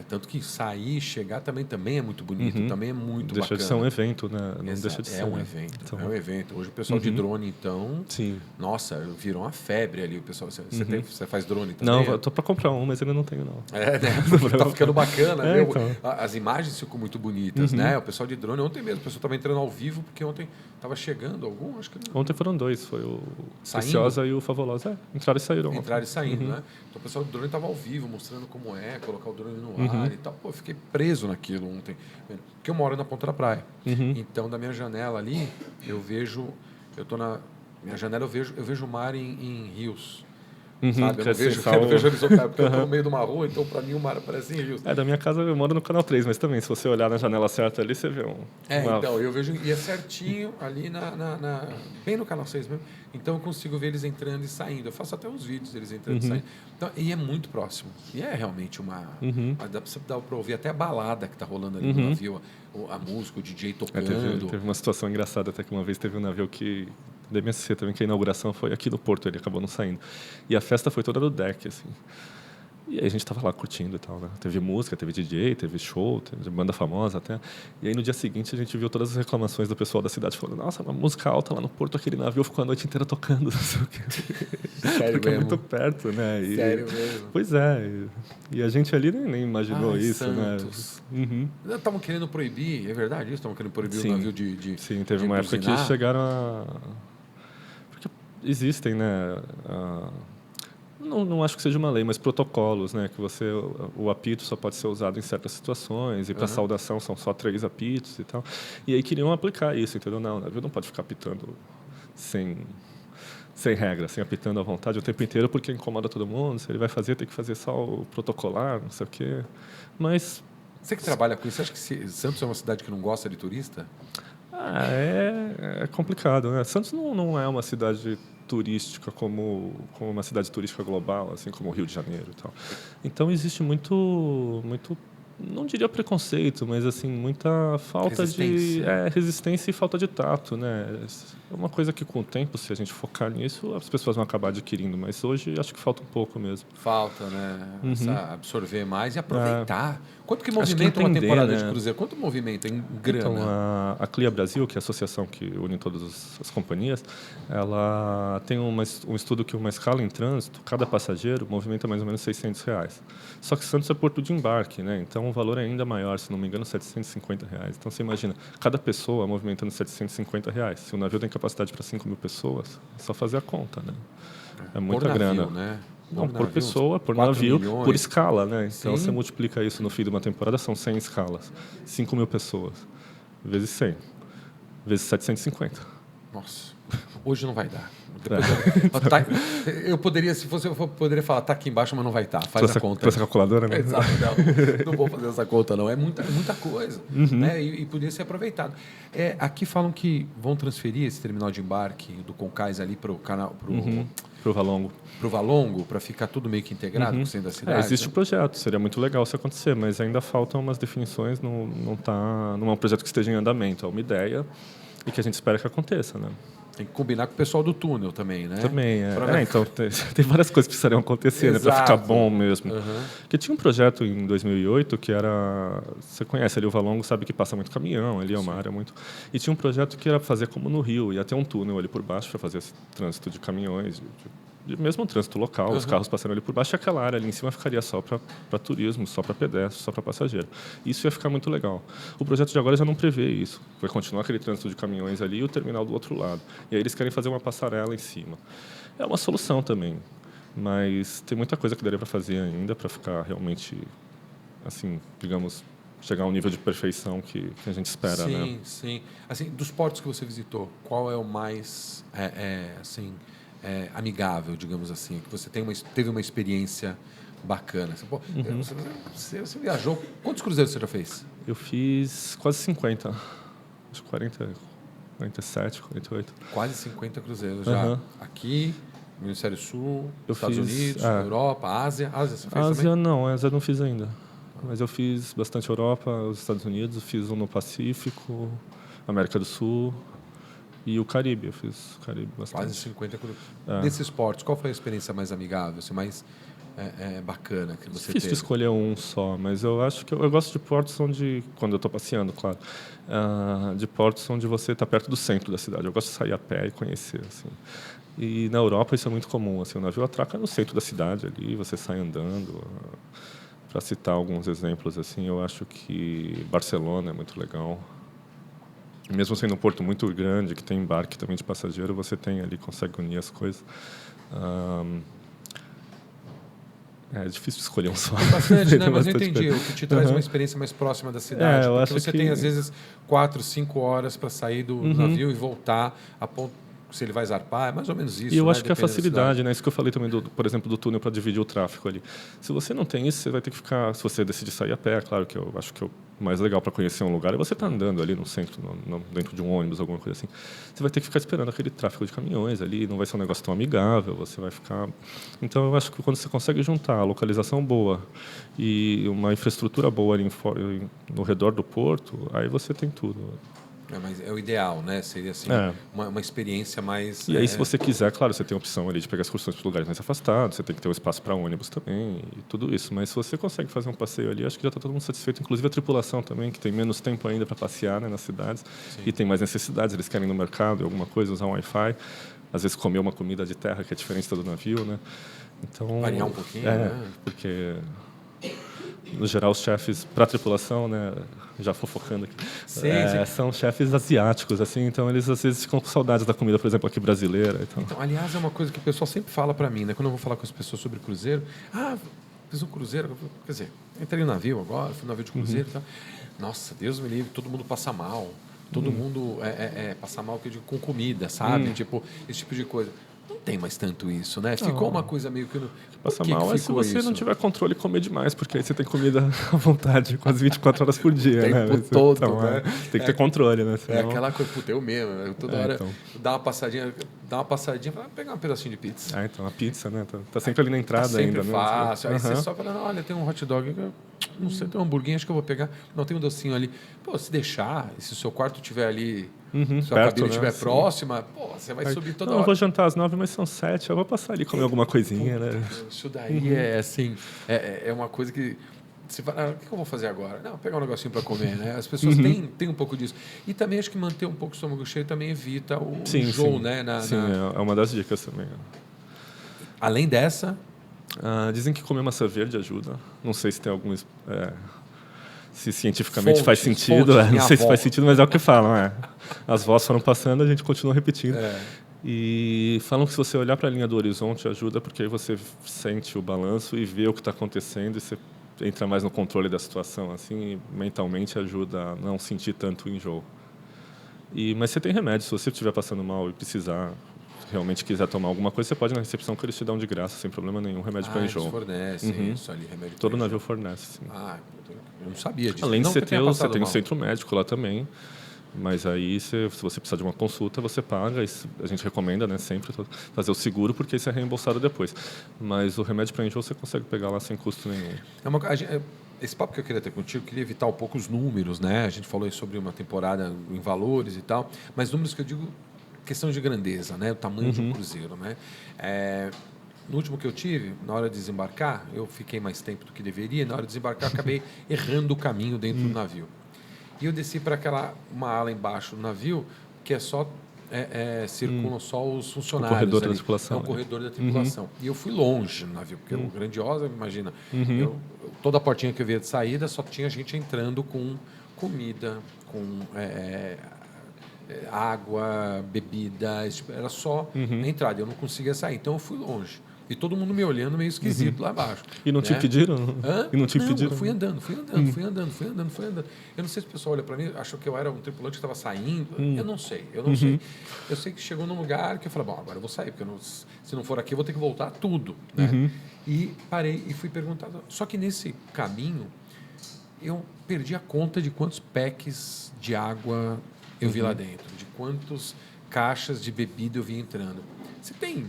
Tanto que sair e chegar também é muito bonito, também é muito deixa bacana. de ser um evento, né? Não Exato, deixa de ser. um evento, então... é um evento. Hoje o pessoal de drone, então, Sim. Nossa, virou uma febre ali. O pessoal, você faz drone também? Não, eu tô para comprar um, mas ainda não tenho, não. Né? Tá ficando bacana. Então. As imagens ficam muito bonitas, né? O pessoal de drone, ontem mesmo, o pessoal estava entrando ao vivo, porque ontem estava chegando algum, acho que... Ontem foram 2, foi o Preciosa e o Fabulosa. Entraram e saíram. Entraram e saindo, né? Então o pessoal do drone estava ao vivo, mostrando como colocar o drone no ar e tal. Pô, eu fiquei preso naquilo ontem. Porque eu moro na ponta da praia. Então, da minha janela ali, eu tô na minha janela, eu vejo o mar em rios. Sabe? Eu não vejo a visão, porque eu tô no meio de uma rua, então para mim o mar parece em rios. Da minha casa eu moro no canal 3, mas também, se você olhar na janela certa ali, você vê então, eu vejo, e é certinho ali bem no canal 6 mesmo, então eu consigo ver eles entrando e saindo. Eu faço até uns vídeos deles entrando e saindo. Então, e é muito próximo. E é realmente dá para ouvir até a balada que tá rolando ali no navio, a música, o DJ tocando. Teve uma situação engraçada, até que uma vez teve um navio da MSC também, que a inauguração foi aqui no Porto, ele acabou não saindo. E a festa foi toda no deck, assim. E aí a gente tava lá curtindo e tal, né? Teve música, teve DJ, teve show, teve banda famosa até. E aí no dia seguinte a gente viu todas as reclamações do pessoal da cidade falando: nossa, uma música alta lá no Porto, aquele navio ficou a noite inteira tocando, não sei o quê. Sério Porque mesmo? é muito perto, né? Sério mesmo? Pois é. E a gente ali nem imaginou isso, Santos. né? Estavam querendo proibir, é verdade isso? Estavam querendo proibir o navio de Sim, teve uma época que chegaram a... Porque existem, né? Não acho que seja uma lei, mas protocolos, né? Que o apito só pode ser usado em certas situações e para saudação são só 3 apitos e tal. E aí queriam aplicar isso, entendeu? Não, o navio não pode ficar apitando sem regra, sem apitando à vontade o tempo inteiro, porque incomoda todo mundo. Se ele vai fazer, tem que fazer só o protocolar, não sei o quê. Mas... Você que trabalha com isso, você acha que Santos é uma cidade que não gosta de turista? É complicado, né? Santos não é uma cidade turística como uma cidade turística global, assim como o Rio de Janeiro e tal. Então existe muito, não diria preconceito, mas assim muita falta de resistência e falta de tato, né? É uma coisa que com o tempo, se a gente focar nisso, as pessoas vão acabar adquirindo, mas hoje acho que falta um pouco mesmo. Falta, né? Absorver mais e aproveitar. Quanto que movimenta uma temporada de cruzeiro? Quanto movimenta em grana? Então, a CLIA Brasil, que é a associação que une todas as companhias, ela tem um estudo que uma escala em trânsito, cada passageiro movimenta mais ou menos R$600. Só que Santos é porto de embarque, né? Então o valor é ainda maior, se não me engano, R$750. Então você imagina, cada pessoa movimentando R$750. Se o navio tem capacidade para 5.000 pessoas, é só fazer a conta, né? É muita grana. Né? Não, por pessoa, por navio, milhões. por escala, né? Então, Sim. você multiplica isso no fim de uma temporada, são 100 escalas. 5.000 pessoas, vezes 100, vezes 750. Nossa, hoje não vai dar. Eu poderia, se fosse, eu poderia falar, tá aqui embaixo, mas não vai estar. Faz a conta. Trouxe a calculadora, né? Exato, não vou fazer essa conta, não. É muita coisa, né? E poderia ser aproveitado. Aqui falam que vão transferir esse terminal de embarque do Concais ali para o canal... Pro Valongo. Pro Valongo, para ficar tudo meio que integrado com o centro da cidade? Existe o projeto, seria muito legal se acontecer, mas ainda faltam umas definições, não é um projeto que esteja em andamento, é uma ideia e que a gente espera que aconteça, né? Tem que combinar com o pessoal do túnel também, né? Também, então tem várias coisas que precisariam acontecer, né, para ficar bom mesmo. Porque tinha um projeto em 2008 que era... Você conhece ali o Valongo, sabe que passa muito caminhão, ali é uma área muito... E tinha um projeto que era fazer como no Rio, ia ter um túnel ali por baixo para fazer esse trânsito de caminhões, mesmo um trânsito local, os carros passando ali por baixo, e aquela área ali em cima ficaria só para turismo, só para pedestre, só para passageiro. Isso ia ficar muito legal. O projeto de agora já não prevê isso. Vai continuar aquele trânsito de caminhões ali e o terminal do outro lado. E aí eles querem fazer uma passarela em cima. É uma solução também, mas tem muita coisa que daria para fazer ainda para ficar realmente, assim, digamos, chegar a um nível de perfeição que a gente espera, né? Sim, sim. Assim, dos portos que você visitou, qual é o mais, amigável, digamos assim, que você teve uma experiência bacana? Você viajou, quantos cruzeiros você já fez? Eu fiz quase 50, acho que 40, 47, 48. Quase 50 cruzeiros já. Aqui, no Hemisfério Sul, Estados Unidos, Europa, Ásia. Ásia você fez Ásia também? não, Ásia não fiz ainda. Mas eu fiz bastante Europa, os Estados Unidos, fiz um no Pacífico, América do Sul... E o Caribe, eu fiz o Caribe bastante. Quase 50 cruzeiros. Desses portos, qual foi a experiência mais amigável, assim, mais bacana que você Difícil de teve? escolher um só, mas eu acho que eu gosto de portos onde, quando eu estou passeando, claro, de portos onde você está perto do centro da cidade. Eu gosto de sair a pé e conhecer, assim. E na Europa isso é muito comum, assim, o navio atraca no centro da cidade ali, você sai andando. Para citar alguns exemplos, assim, eu acho que Barcelona é muito legal. Mesmo sendo um porto muito grande, que tem embarque também de passageiro, você tem ali, consegue unir as coisas. É difícil escolher um só. Bastante, né? Tem Mas eu bastante entendi. coisa. O que te traz uma experiência mais próxima da cidade. Eu Porque acho você que... tem, às vezes, 4, 5 horas para sair do navio e voltar a ponto se ele vai zarpar. É mais ou menos isso, E eu né? acho que a Dependendo da cidade. facilidade, né? Isso que eu falei também, por exemplo, do túnel para dividir o tráfego ali. Se você não tem isso, você vai ter que ficar... Se você decidir sair a pé, é claro que eu acho que o mais legal para conhecer um lugar é você estar andando ali no centro, dentro de um ônibus, alguma coisa assim. Você vai ter que ficar esperando aquele tráfego de caminhões ali, não vai ser um negócio tão amigável, você vai ficar... Então, eu acho que quando você consegue juntar a localização boa e uma infraestrutura boa ali no redor do porto, aí você tem tudo. Mas é o ideal, né? Seria assim, uma experiência mais... E aí, se você quiser, claro, você tem a opção ali de pegar excursões para lugares mais afastados, você tem que ter um espaço para ônibus também e tudo isso. Mas se você consegue fazer um passeio ali, acho que já está todo mundo satisfeito, inclusive a tripulação também, que tem menos tempo ainda para passear, né, nas cidades. Sim. E tem mais necessidades, eles querem ir no mercado, alguma coisa, usar um Wi-Fi, às vezes comer uma comida de terra que é diferente da do navio, né? Então, variar um pouquinho, né? Porque... No geral, os chefes para a tripulação, né, já fofocando aqui, sim. São chefes asiáticos, assim, então eles às vezes ficam com saudades da comida, por exemplo, aqui brasileira. Então, aliás, é uma coisa que o pessoal sempre fala para mim, né? Quando eu vou falar com as pessoas sobre cruzeiro, fiz um cruzeiro, quer dizer, entrei no navio agora, fui no navio de cruzeiro e tal. Nossa, Deus me livre, todo mundo passa mal. Todo mundo passa mal, que eu digo, com comida, sabe? Tipo, esse tipo de coisa. Não tem mais tanto isso, né? Ficou uma coisa meio que... Passa mal se você não tiver controle e comer demais, porque aí você tem comida à vontade, quase 24 horas por dia, né? O tempo todo, então, né? Tem que ter controle, né? Senão... É aquela coisa, puta, eu mesmo, né? Toda hora dá uma passadinha, vai pegar um pedacinho de pizza. Então, a pizza, né? Tá sempre ali na entrada sempre ainda, fácil. Aí você só fala, olha, tem um hot dog, não sei, tem um hamburguinho, acho que eu vou pegar. Não, tem um docinho ali. Pô, se deixar, se o seu quarto tiver ali... se a cabine estiver próxima, você vai subir toda hora. Eu vou jantar às 9, mas são 7, eu vou passar ali comer alguma coisinha, né? Isso daí é assim, é uma coisa que você fala, o que eu vou fazer agora? Não, pegar um negocinho para comer, né? As pessoas têm um pouco disso. E também acho que manter um pouco o estômago cheio também evita o enjoo, né? É uma das dicas também. Além dessa... dizem que comer maçã verde ajuda. Não sei se tem algum... se cientificamente faz sentido, não sei se faz sentido, mas é o que falam. As vozes foram passando, a gente continua repetindo. E falam que se você olhar para a linha do horizonte ajuda, porque aí você sente o balanço e vê o que está acontecendo e você entra mais no controle da situação, assim, e mentalmente ajuda a não sentir tanto o enjoo. Mas você tem remédio, se você estiver passando mal e precisar, realmente quiser tomar alguma coisa, você pode ir na recepção que eles te dão de graça, sem problema nenhum, remédio para enjoo. Eles fornecem isso ali, remédio todo navio fornece, sim. Eu não sabia disso. Além de você tem um centro médico lá também, mas aí se você precisar de uma consulta, você paga, a gente recomenda, né, sempre fazer o seguro, porque isso é reembolsado depois. Mas o remédio para enjoo você consegue pegar lá sem custo nenhum. Esse papo que eu queria ter contigo, eu queria evitar um pouco os números, né? A gente falou aí sobre uma temporada em valores e tal, mas números que eu digo, questão de grandeza, né? O tamanho de um cruzeiro, né? No último que eu tive, na hora de desembarcar, eu fiquei mais tempo do que deveria, na hora de desembarcar acabei errando o caminho dentro do navio. E eu desci para uma ala embaixo do navio, que é só circulam só os funcionários. O corredor ali. Da tripulação. É o corredor da tripulação. E eu fui longe no navio, porque era grandiosa, imagina. Toda a portinha que eu via de saída só tinha gente entrando com comida, com água, bebida, era só a entrada. Eu não conseguia sair, então eu fui longe. E todo mundo me olhando meio esquisito lá abaixo. E não te pediram? E não pediram? Eu fui andando. Eu não sei se o pessoal olha para mim, achou que eu era um tripulante que estava saindo. Eu não sei. Eu sei que chegou num lugar que eu falei, bom, agora eu vou sair, porque se não for aqui eu vou ter que voltar tudo. Né? E parei e fui perguntar. Só que nesse caminho, eu perdi a conta de quantos packs de água eu vi lá dentro, de quantas caixas de bebida eu vi entrando. Você tem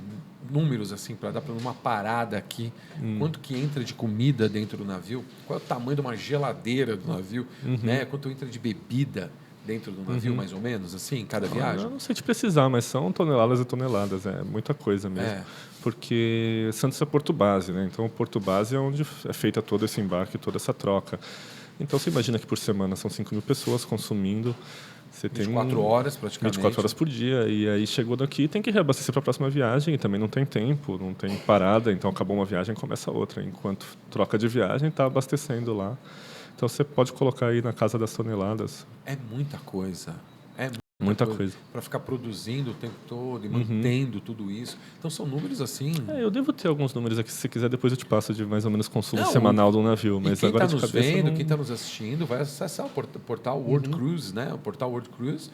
números assim para dar para uma parada aqui, quanto que entra de comida dentro do navio, qual é o tamanho de uma geladeira do navio, né? Quanto entra de bebida, dentro do navio, mais ou menos, assim, cada viagem? Eu não sei te precisar, mas são toneladas e toneladas, é muita coisa mesmo. Porque Santos é porto base, né? Então o porto base é onde é feita todo esse embarque, toda essa troca. Então você imagina que por semana são 5.000 pessoas consumindo. Você 24 horas praticamente. 24 horas por dia. E aí chegou daqui, tem que reabastecer para a próxima viagem. E também não tem tempo, não tem parada. Então acabou uma viagem, começa outra. Enquanto troca de viagem, está abastecendo lá. Então você pode colocar aí na casa das toneladas. É muita coisa. É muita coisa. Para ficar produzindo o tempo todo e mantendo tudo isso. Então são números assim. Eu devo ter alguns números aqui. Se você quiser, depois eu te passo de mais ou menos consumo semanal do navio. Mas quem agora está de nos cabeça, vendo, quem está nos assistindo, vai acessar o portal World Cruise, né? O portal World Cruise,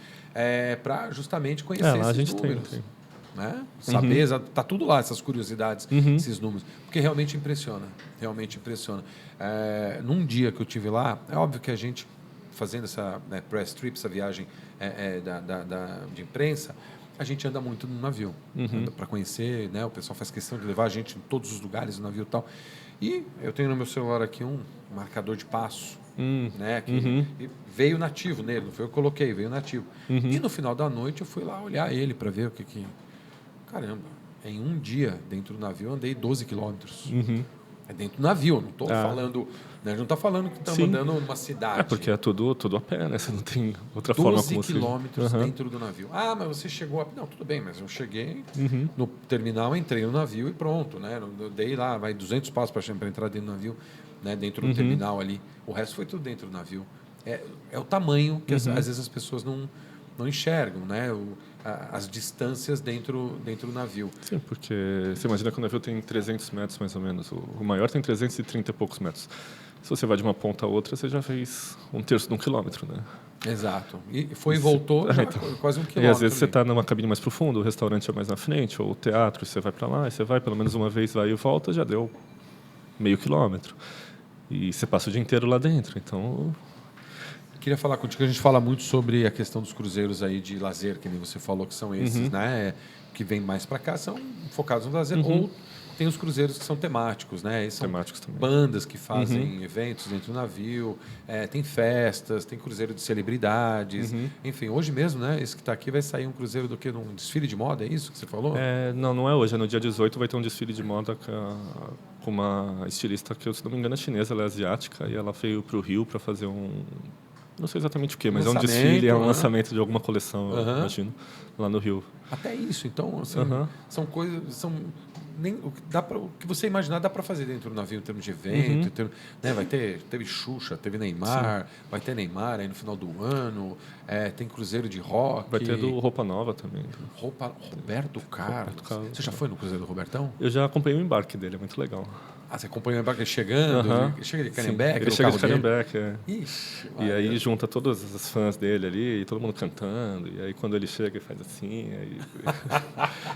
para justamente conhecer lá a esses gente números. tem. Né? Saber, tá tudo lá, essas curiosidades, esses números. Porque realmente impressiona. Realmente impressiona. Num dia que eu tive lá, é óbvio que a gente, fazendo essa press trip, essa viagem de imprensa, a gente anda muito no navio para conhecer, né? O pessoal faz questão de levar a gente em todos os lugares do navio e tal. E eu tenho no meu celular aqui um marcador de passo, né? Que veio nativo nele, não foi eu que coloquei, veio nativo. E no final da noite eu fui lá olhar ele para ver o que... Caramba, em um dia dentro do navio eu andei 12 quilômetros. É dentro do navio, não estou falando... Né? A gente não está falando que estamos andando numa cidade. Porque é tudo a pé, né? Você não tem outra forma como 12 quilômetros dentro do navio. Mas você chegou... Não, tudo bem, mas eu cheguei no terminal, entrei no navio e pronto, né? Eu dei lá, 200 passos para entrar dentro do navio, né? Dentro do terminal ali. O resto foi tudo dentro do navio. É o tamanho que às vezes as pessoas não enxergam, né? As distâncias dentro do navio. Sim, porque você imagina que o navio tem 300 metros mais ou menos. O maior tem 330 e poucos metros. Se você vai de uma ponta a outra, você já fez 1/3 de um quilômetro, né? Exato. E foi e voltou quase 1 quilômetro. E às vezes você está numa cabine mais profunda, o restaurante é mais na frente, ou o teatro, você vai para lá, e você vai pelo menos uma vez, vai e volta, já deu meio quilômetro. E você passa o dia inteiro lá dentro, então... Queria falar contigo, a gente fala muito sobre a questão dos cruzeiros aí de lazer, que nem você falou que são esses, né? Que vêm mais para cá, são focados no lazer, ou tem os cruzeiros que são temáticos, né? Esses são temáticos também. Bandas que fazem eventos dentro do navio, tem festas, tem cruzeiro de celebridades, enfim, hoje mesmo, né? Esse que está aqui vai sair um cruzeiro do quê? Um desfile de moda, é isso que você falou? Não é hoje, é no dia 18 vai ter um desfile de moda com uma estilista que, se não me engano, é chinesa, ela é asiática, e ela veio para o Rio para fazer não sei exatamente o que, mas é um desfile, é um lançamento de alguma coleção, eu imagino, lá no Rio. Até isso, então, assim, são coisas, o que você imaginar dá para fazer dentro do navio em termos de evento, né? Teve Xuxa, teve Neymar, vai ter Neymar aí no final do ano, tem cruzeiro de rock. Vai ter do Roupa Nova também. Roberto Carlos. Você já foi no cruzeiro do Robertão? Eu já acompanhei o embarque dele, é muito legal. Você acompanhou o embarque chegando? Ele chega de Canembeck? Ele chega de Canembeck, Ixi, e aí junta todos os fãs dele ali, e todo mundo cantando, e aí quando ele chega ele faz assim,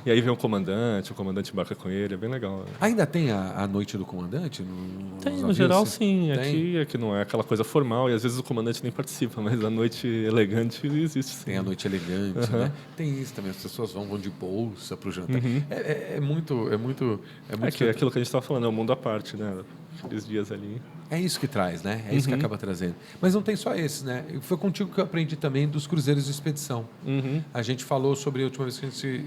e aí vem o comandante embarca com ele, é bem legal. Ainda tem a noite do comandante? Tem, no geral sim, aqui não é aquela coisa formal, e às vezes o comandante nem participa, mas a noite elegante existe sim. Tem a noite elegante, né? Tem isso também, as pessoas vão de bolsa para o jantar. É muito que é aquilo que a gente estava falando, é o mundo à parte, né? Aqueles dias ali. É isso que traz, né? É isso que acaba trazendo. Mas não tem só esses, né? Foi contigo que eu aprendi também dos cruzeiros de expedição. A gente falou sobre, a última vez que a gente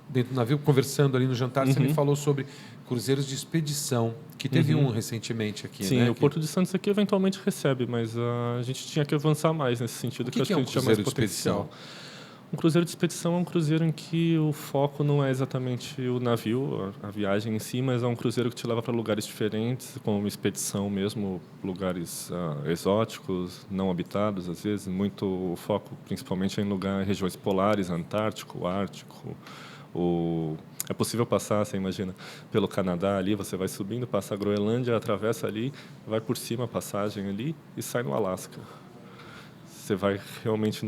dentro do navio, conversando ali no jantar, você me falou sobre cruzeiros de expedição, que teve um recentemente aqui, sim, né? O Porto de Santos aqui eventualmente recebe, mas a gente tinha que avançar mais nesse sentido, que eu acho que a gente tinha mais potencial. Um cruzeiro de expedição é um cruzeiro em que o foco não é exatamente o navio, a viagem em si, mas é um cruzeiro que te leva para lugares diferentes, como uma expedição mesmo, lugares exóticos, não habitados, às vezes. Muito o foco, principalmente, é em regiões polares, Antártico, Ártico. É possível passar, você imagina, pelo Canadá ali, você vai subindo, passa a Groenlândia, atravessa ali, vai por cima a passagem ali e sai no Alasca. Você vai realmente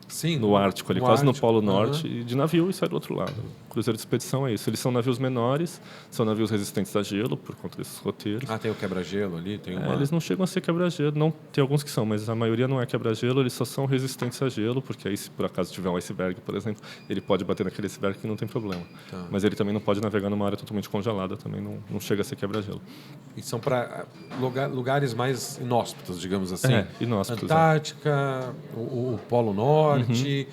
Sim, no Ártico, ali, no quase no Ártico. Polo Norte, e de navio e sai do outro lado. Cruzeiro de expedição é isso. Eles são navios menores, são navios resistentes a gelo, por conta desses roteiros. Ah, tem o quebra-gelo ali, tem uma... Eles não chegam a ser quebra-gelo, não, tem alguns que são, mas a maioria não é quebra-gelo, eles só são resistentes a gelo, porque aí se por acaso tiver um iceberg, por exemplo, ele pode bater naquele iceberg que não tem problema. Tá. Mas ele também não pode navegar numa área totalmente congelada, também não chega a ser quebra-gelo. E são para lugares mais inóspitos, digamos assim. Inóspitos. Antártica, o Polo Norte,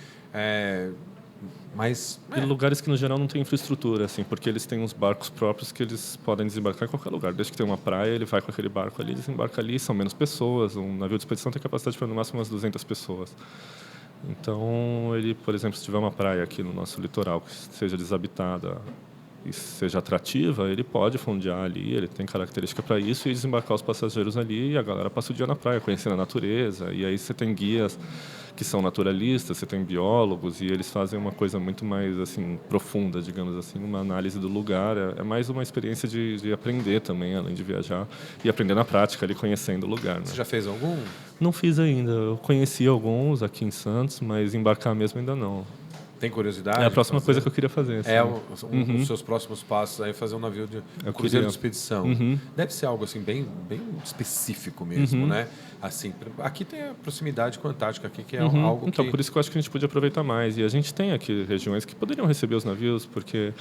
mas... E lugares que, no geral, não tem infraestrutura, assim, porque eles têm uns barcos próprios que eles podem desembarcar em qualquer lugar. Desde que tem uma praia, ele vai com aquele barco ali, desembarca ali, são menos pessoas. Um navio de expedição tem capacidade para, no máximo, umas 200 pessoas. Então, ele, por exemplo, se tiver uma praia aqui no nosso litoral que seja desabitada e seja atrativa, ele pode fondear ali, ele tem característica para isso, e desembarcar os passageiros ali, e a galera passa o dia na praia, conhecendo a natureza. E aí você tem guias que são naturalistas, você tem biólogos, e eles fazem uma coisa muito mais assim profunda, digamos assim, uma análise do lugar. É mais uma experiência de aprender também, além de viajar, e aprender na prática, ali conhecendo o lugar. Né? Você já fez algum? Não fiz ainda. Eu conheci alguns aqui em Santos, mas embarcar mesmo ainda não. Tem curiosidade? É a próxima coisa que eu queria fazer. Assim. Os seus próximos passos aí, fazer um navio de cruzeiro de expedição. Deve ser algo assim bem específico mesmo, né? Assim, aqui tem a proximidade com a Antártica, aqui que é algo então, que... por isso que eu acho que a gente podia aproveitar mais. E a gente tem aqui regiões que poderiam receber os navios, porque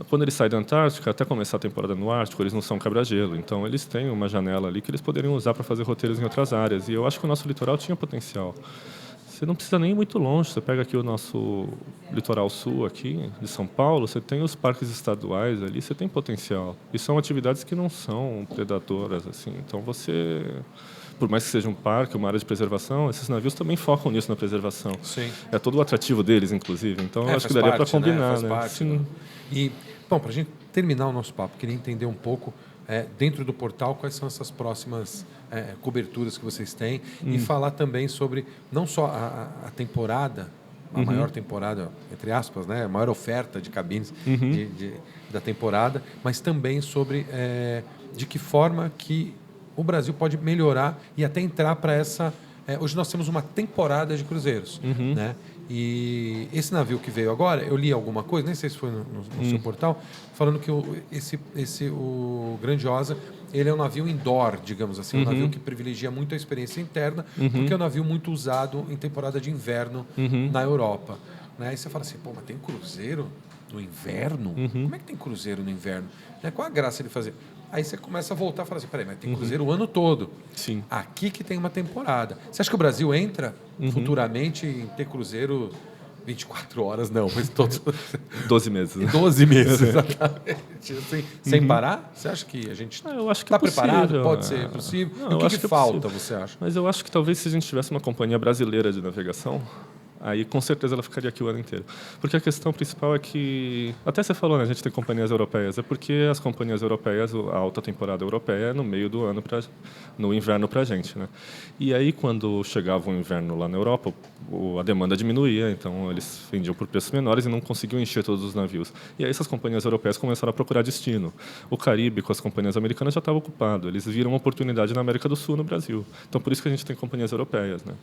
quando eles saem da Antártica, até começar a temporada no Ártico, eles não são quebra-gelo. Então, eles têm uma janela ali que eles poderiam usar para fazer roteiros em outras áreas. E eu acho que o nosso litoral tinha potencial. Você não precisa nem ir muito longe. Você pega aqui o nosso litoral sul aqui de São Paulo, você tem os parques estaduais ali, você tem potencial. E são atividades que não são predadoras, assim. Então você, por mais que seja um parque, uma área de preservação, esses navios também focam nisso na preservação. Sim. É todo o atrativo deles, inclusive. Então eu acho que daria para combinar, né? Faz parte. E bom, para a gente terminar o nosso papo, queria entender um pouco dentro do portal quais são essas próximas coberturas que vocês têm e falar também sobre não só a temporada, a maior temporada, entre aspas, né, a maior oferta de cabines da temporada, mas também sobre de que forma que o Brasil pode melhorar e até entrar para essa... hoje nós temos uma temporada de cruzeiros, né? E esse navio que veio agora, eu li alguma coisa, nem sei se foi no seu portal, falando que o Grandiosa, ele é um navio indoor, digamos assim, um navio que privilegia muito a experiência interna, porque é um navio muito usado em temporada de inverno na Europa. Né? Aí você fala assim, pô, mas tem cruzeiro no inverno? Como é que tem cruzeiro no inverno? Né? Qual a graça de fazer? Aí você começa a voltar e fala assim, peraí, mas tem cruzeiro o ano todo. Sim. Aqui que tem uma temporada. Você acha que o Brasil entra futuramente em ter cruzeiro 24 horas? Não, mas todos... 12 meses. Né? 12 meses, exatamente. Assim, sem parar? Você acha que a gente está preparado? Pode ser possível? Não, e o que falta, você acha? Mas eu acho que talvez se a gente tivesse uma companhia brasileira de navegação, aí com certeza ela ficaria aqui o ano inteiro. Porque a questão principal é que, até você falou, né, a gente tem companhias europeias, é porque as companhias europeias, a alta temporada europeia é no meio do ano, no inverno para a gente. Né? E aí quando chegava o inverno lá na Europa, a demanda diminuía, então eles vendiam por preços menores e não conseguiam encher todos os navios. E aí essas companhias europeias começaram a procurar destino. O Caribe com as companhias americanas já estava ocupado, eles viram uma oportunidade na América do Sul, no Brasil. Então por isso que a gente tem companhias europeias. Né?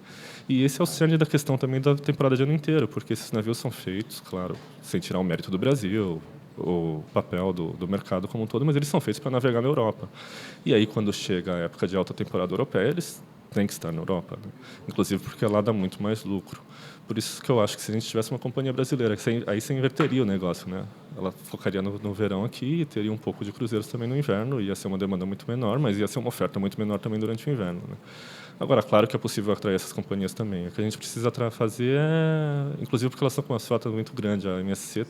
E esse é o cerne da questão também da temporada de ano inteiro, porque esses navios são feitos, claro, sem tirar o mérito do Brasil, o papel do mercado como um todo, mas eles são feitos para navegar na Europa. E aí, quando chega a época de alta temporada europeia, eles têm que estar na Europa, né? Inclusive porque lá dá muito mais lucro. Por isso que eu acho que se a gente tivesse uma companhia brasileira, aí você inverteria o negócio, né? Ela focaria no verão aqui e teria um pouco de cruzeiros também no inverno, ia ser uma demanda muito menor, mas ia ser uma oferta muito menor também durante o inverno, né? Agora, claro que é possível atrair essas companhias também. O que a gente precisa fazer inclusive porque elas estão com uma frota muito grande, a MSC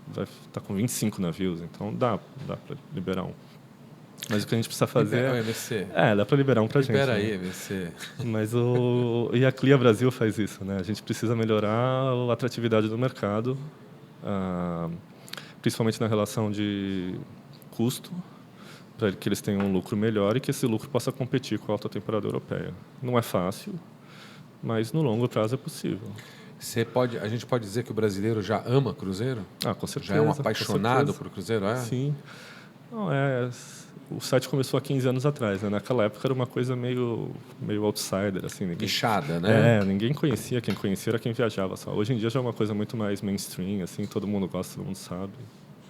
vai estar com 25 navios, então dá para liberar um. Mas o que a gente precisa fazer... O MSC. Dá para liberar um para a gente. Espera aí, MSC. Mas e a Clia Brasil faz isso, né? A gente precisa melhorar a atratividade do mercado, principalmente na relação de custo, para que eles tenham um lucro melhor e que esse lucro possa competir com a alta temporada europeia. Não é fácil, mas no longo prazo é possível. A gente pode dizer que o brasileiro já ama cruzeiro? Com certeza. Já é um apaixonado por cruzeiro, é? Sim. Não, o site começou há 15 anos atrás, né? Naquela época era uma coisa meio outsider, assim. Nichada, né? Ninguém conhecia. Quem conhecia era quem viajava só. Hoje em dia já é uma coisa muito mais mainstream, assim. Todo mundo gosta, todo mundo sabe.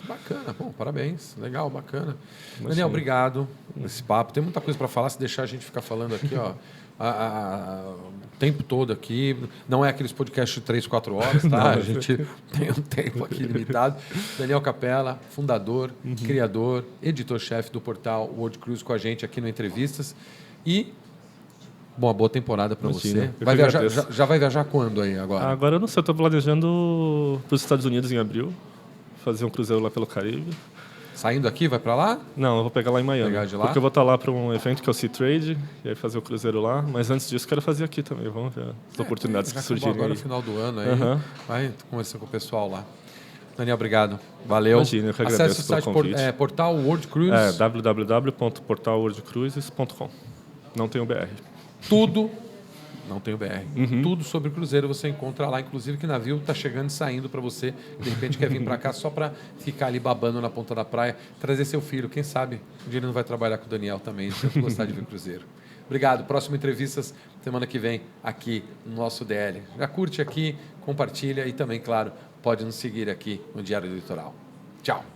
Bacana, bom, parabéns. Legal, bacana. Imagina. Daniel, obrigado por esse papo. Tem muita coisa para falar, se deixar a gente ficar falando aqui, ó, o tempo todo aqui. Não é aqueles podcasts de 3, 4 horas, tá? Não, a gente tem um tempo aqui limitado. Daniel Capella, fundador, criador, editor-chefe do portal World Cruise com a gente aqui no Entrevistas. E uma boa temporada para você. Vai viajar, já vai viajar quando aí agora? Agora eu não sei, eu estou planejando para os Estados Unidos em abril. Fazer um cruzeiro lá pelo Caribe. Saindo aqui, vai para lá? Não, eu vou pegar lá em Miami. Pegar de lá? Porque eu vou estar lá para um evento que é o Sea Trade, e aí fazer o cruzeiro lá. Mas antes disso, quero fazer aqui também. Vamos ver as oportunidades que surgirem. Agora no final do ano aí, vai conversar com o pessoal lá. Daniel, obrigado. Valeu. Imagina, eu que agradeço. Acesse o site portal World Cruise. www.portalworldcruises.com. Não tem o BR. Tudo. Não tem o BR. Tudo sobre cruzeiro você encontra lá, inclusive que navio está chegando e saindo para você. De repente quer vir para cá só para ficar ali babando na ponta da praia, trazer seu filho. Quem sabe um dia ele não vai trabalhar com o Daniel também, se ele gostar de ver cruzeiro. Obrigado. Próxima entrevistas semana que vem aqui no nosso DL. Já curte aqui, compartilha e também, claro, pode nos seguir aqui no Diário do Litoral. Tchau.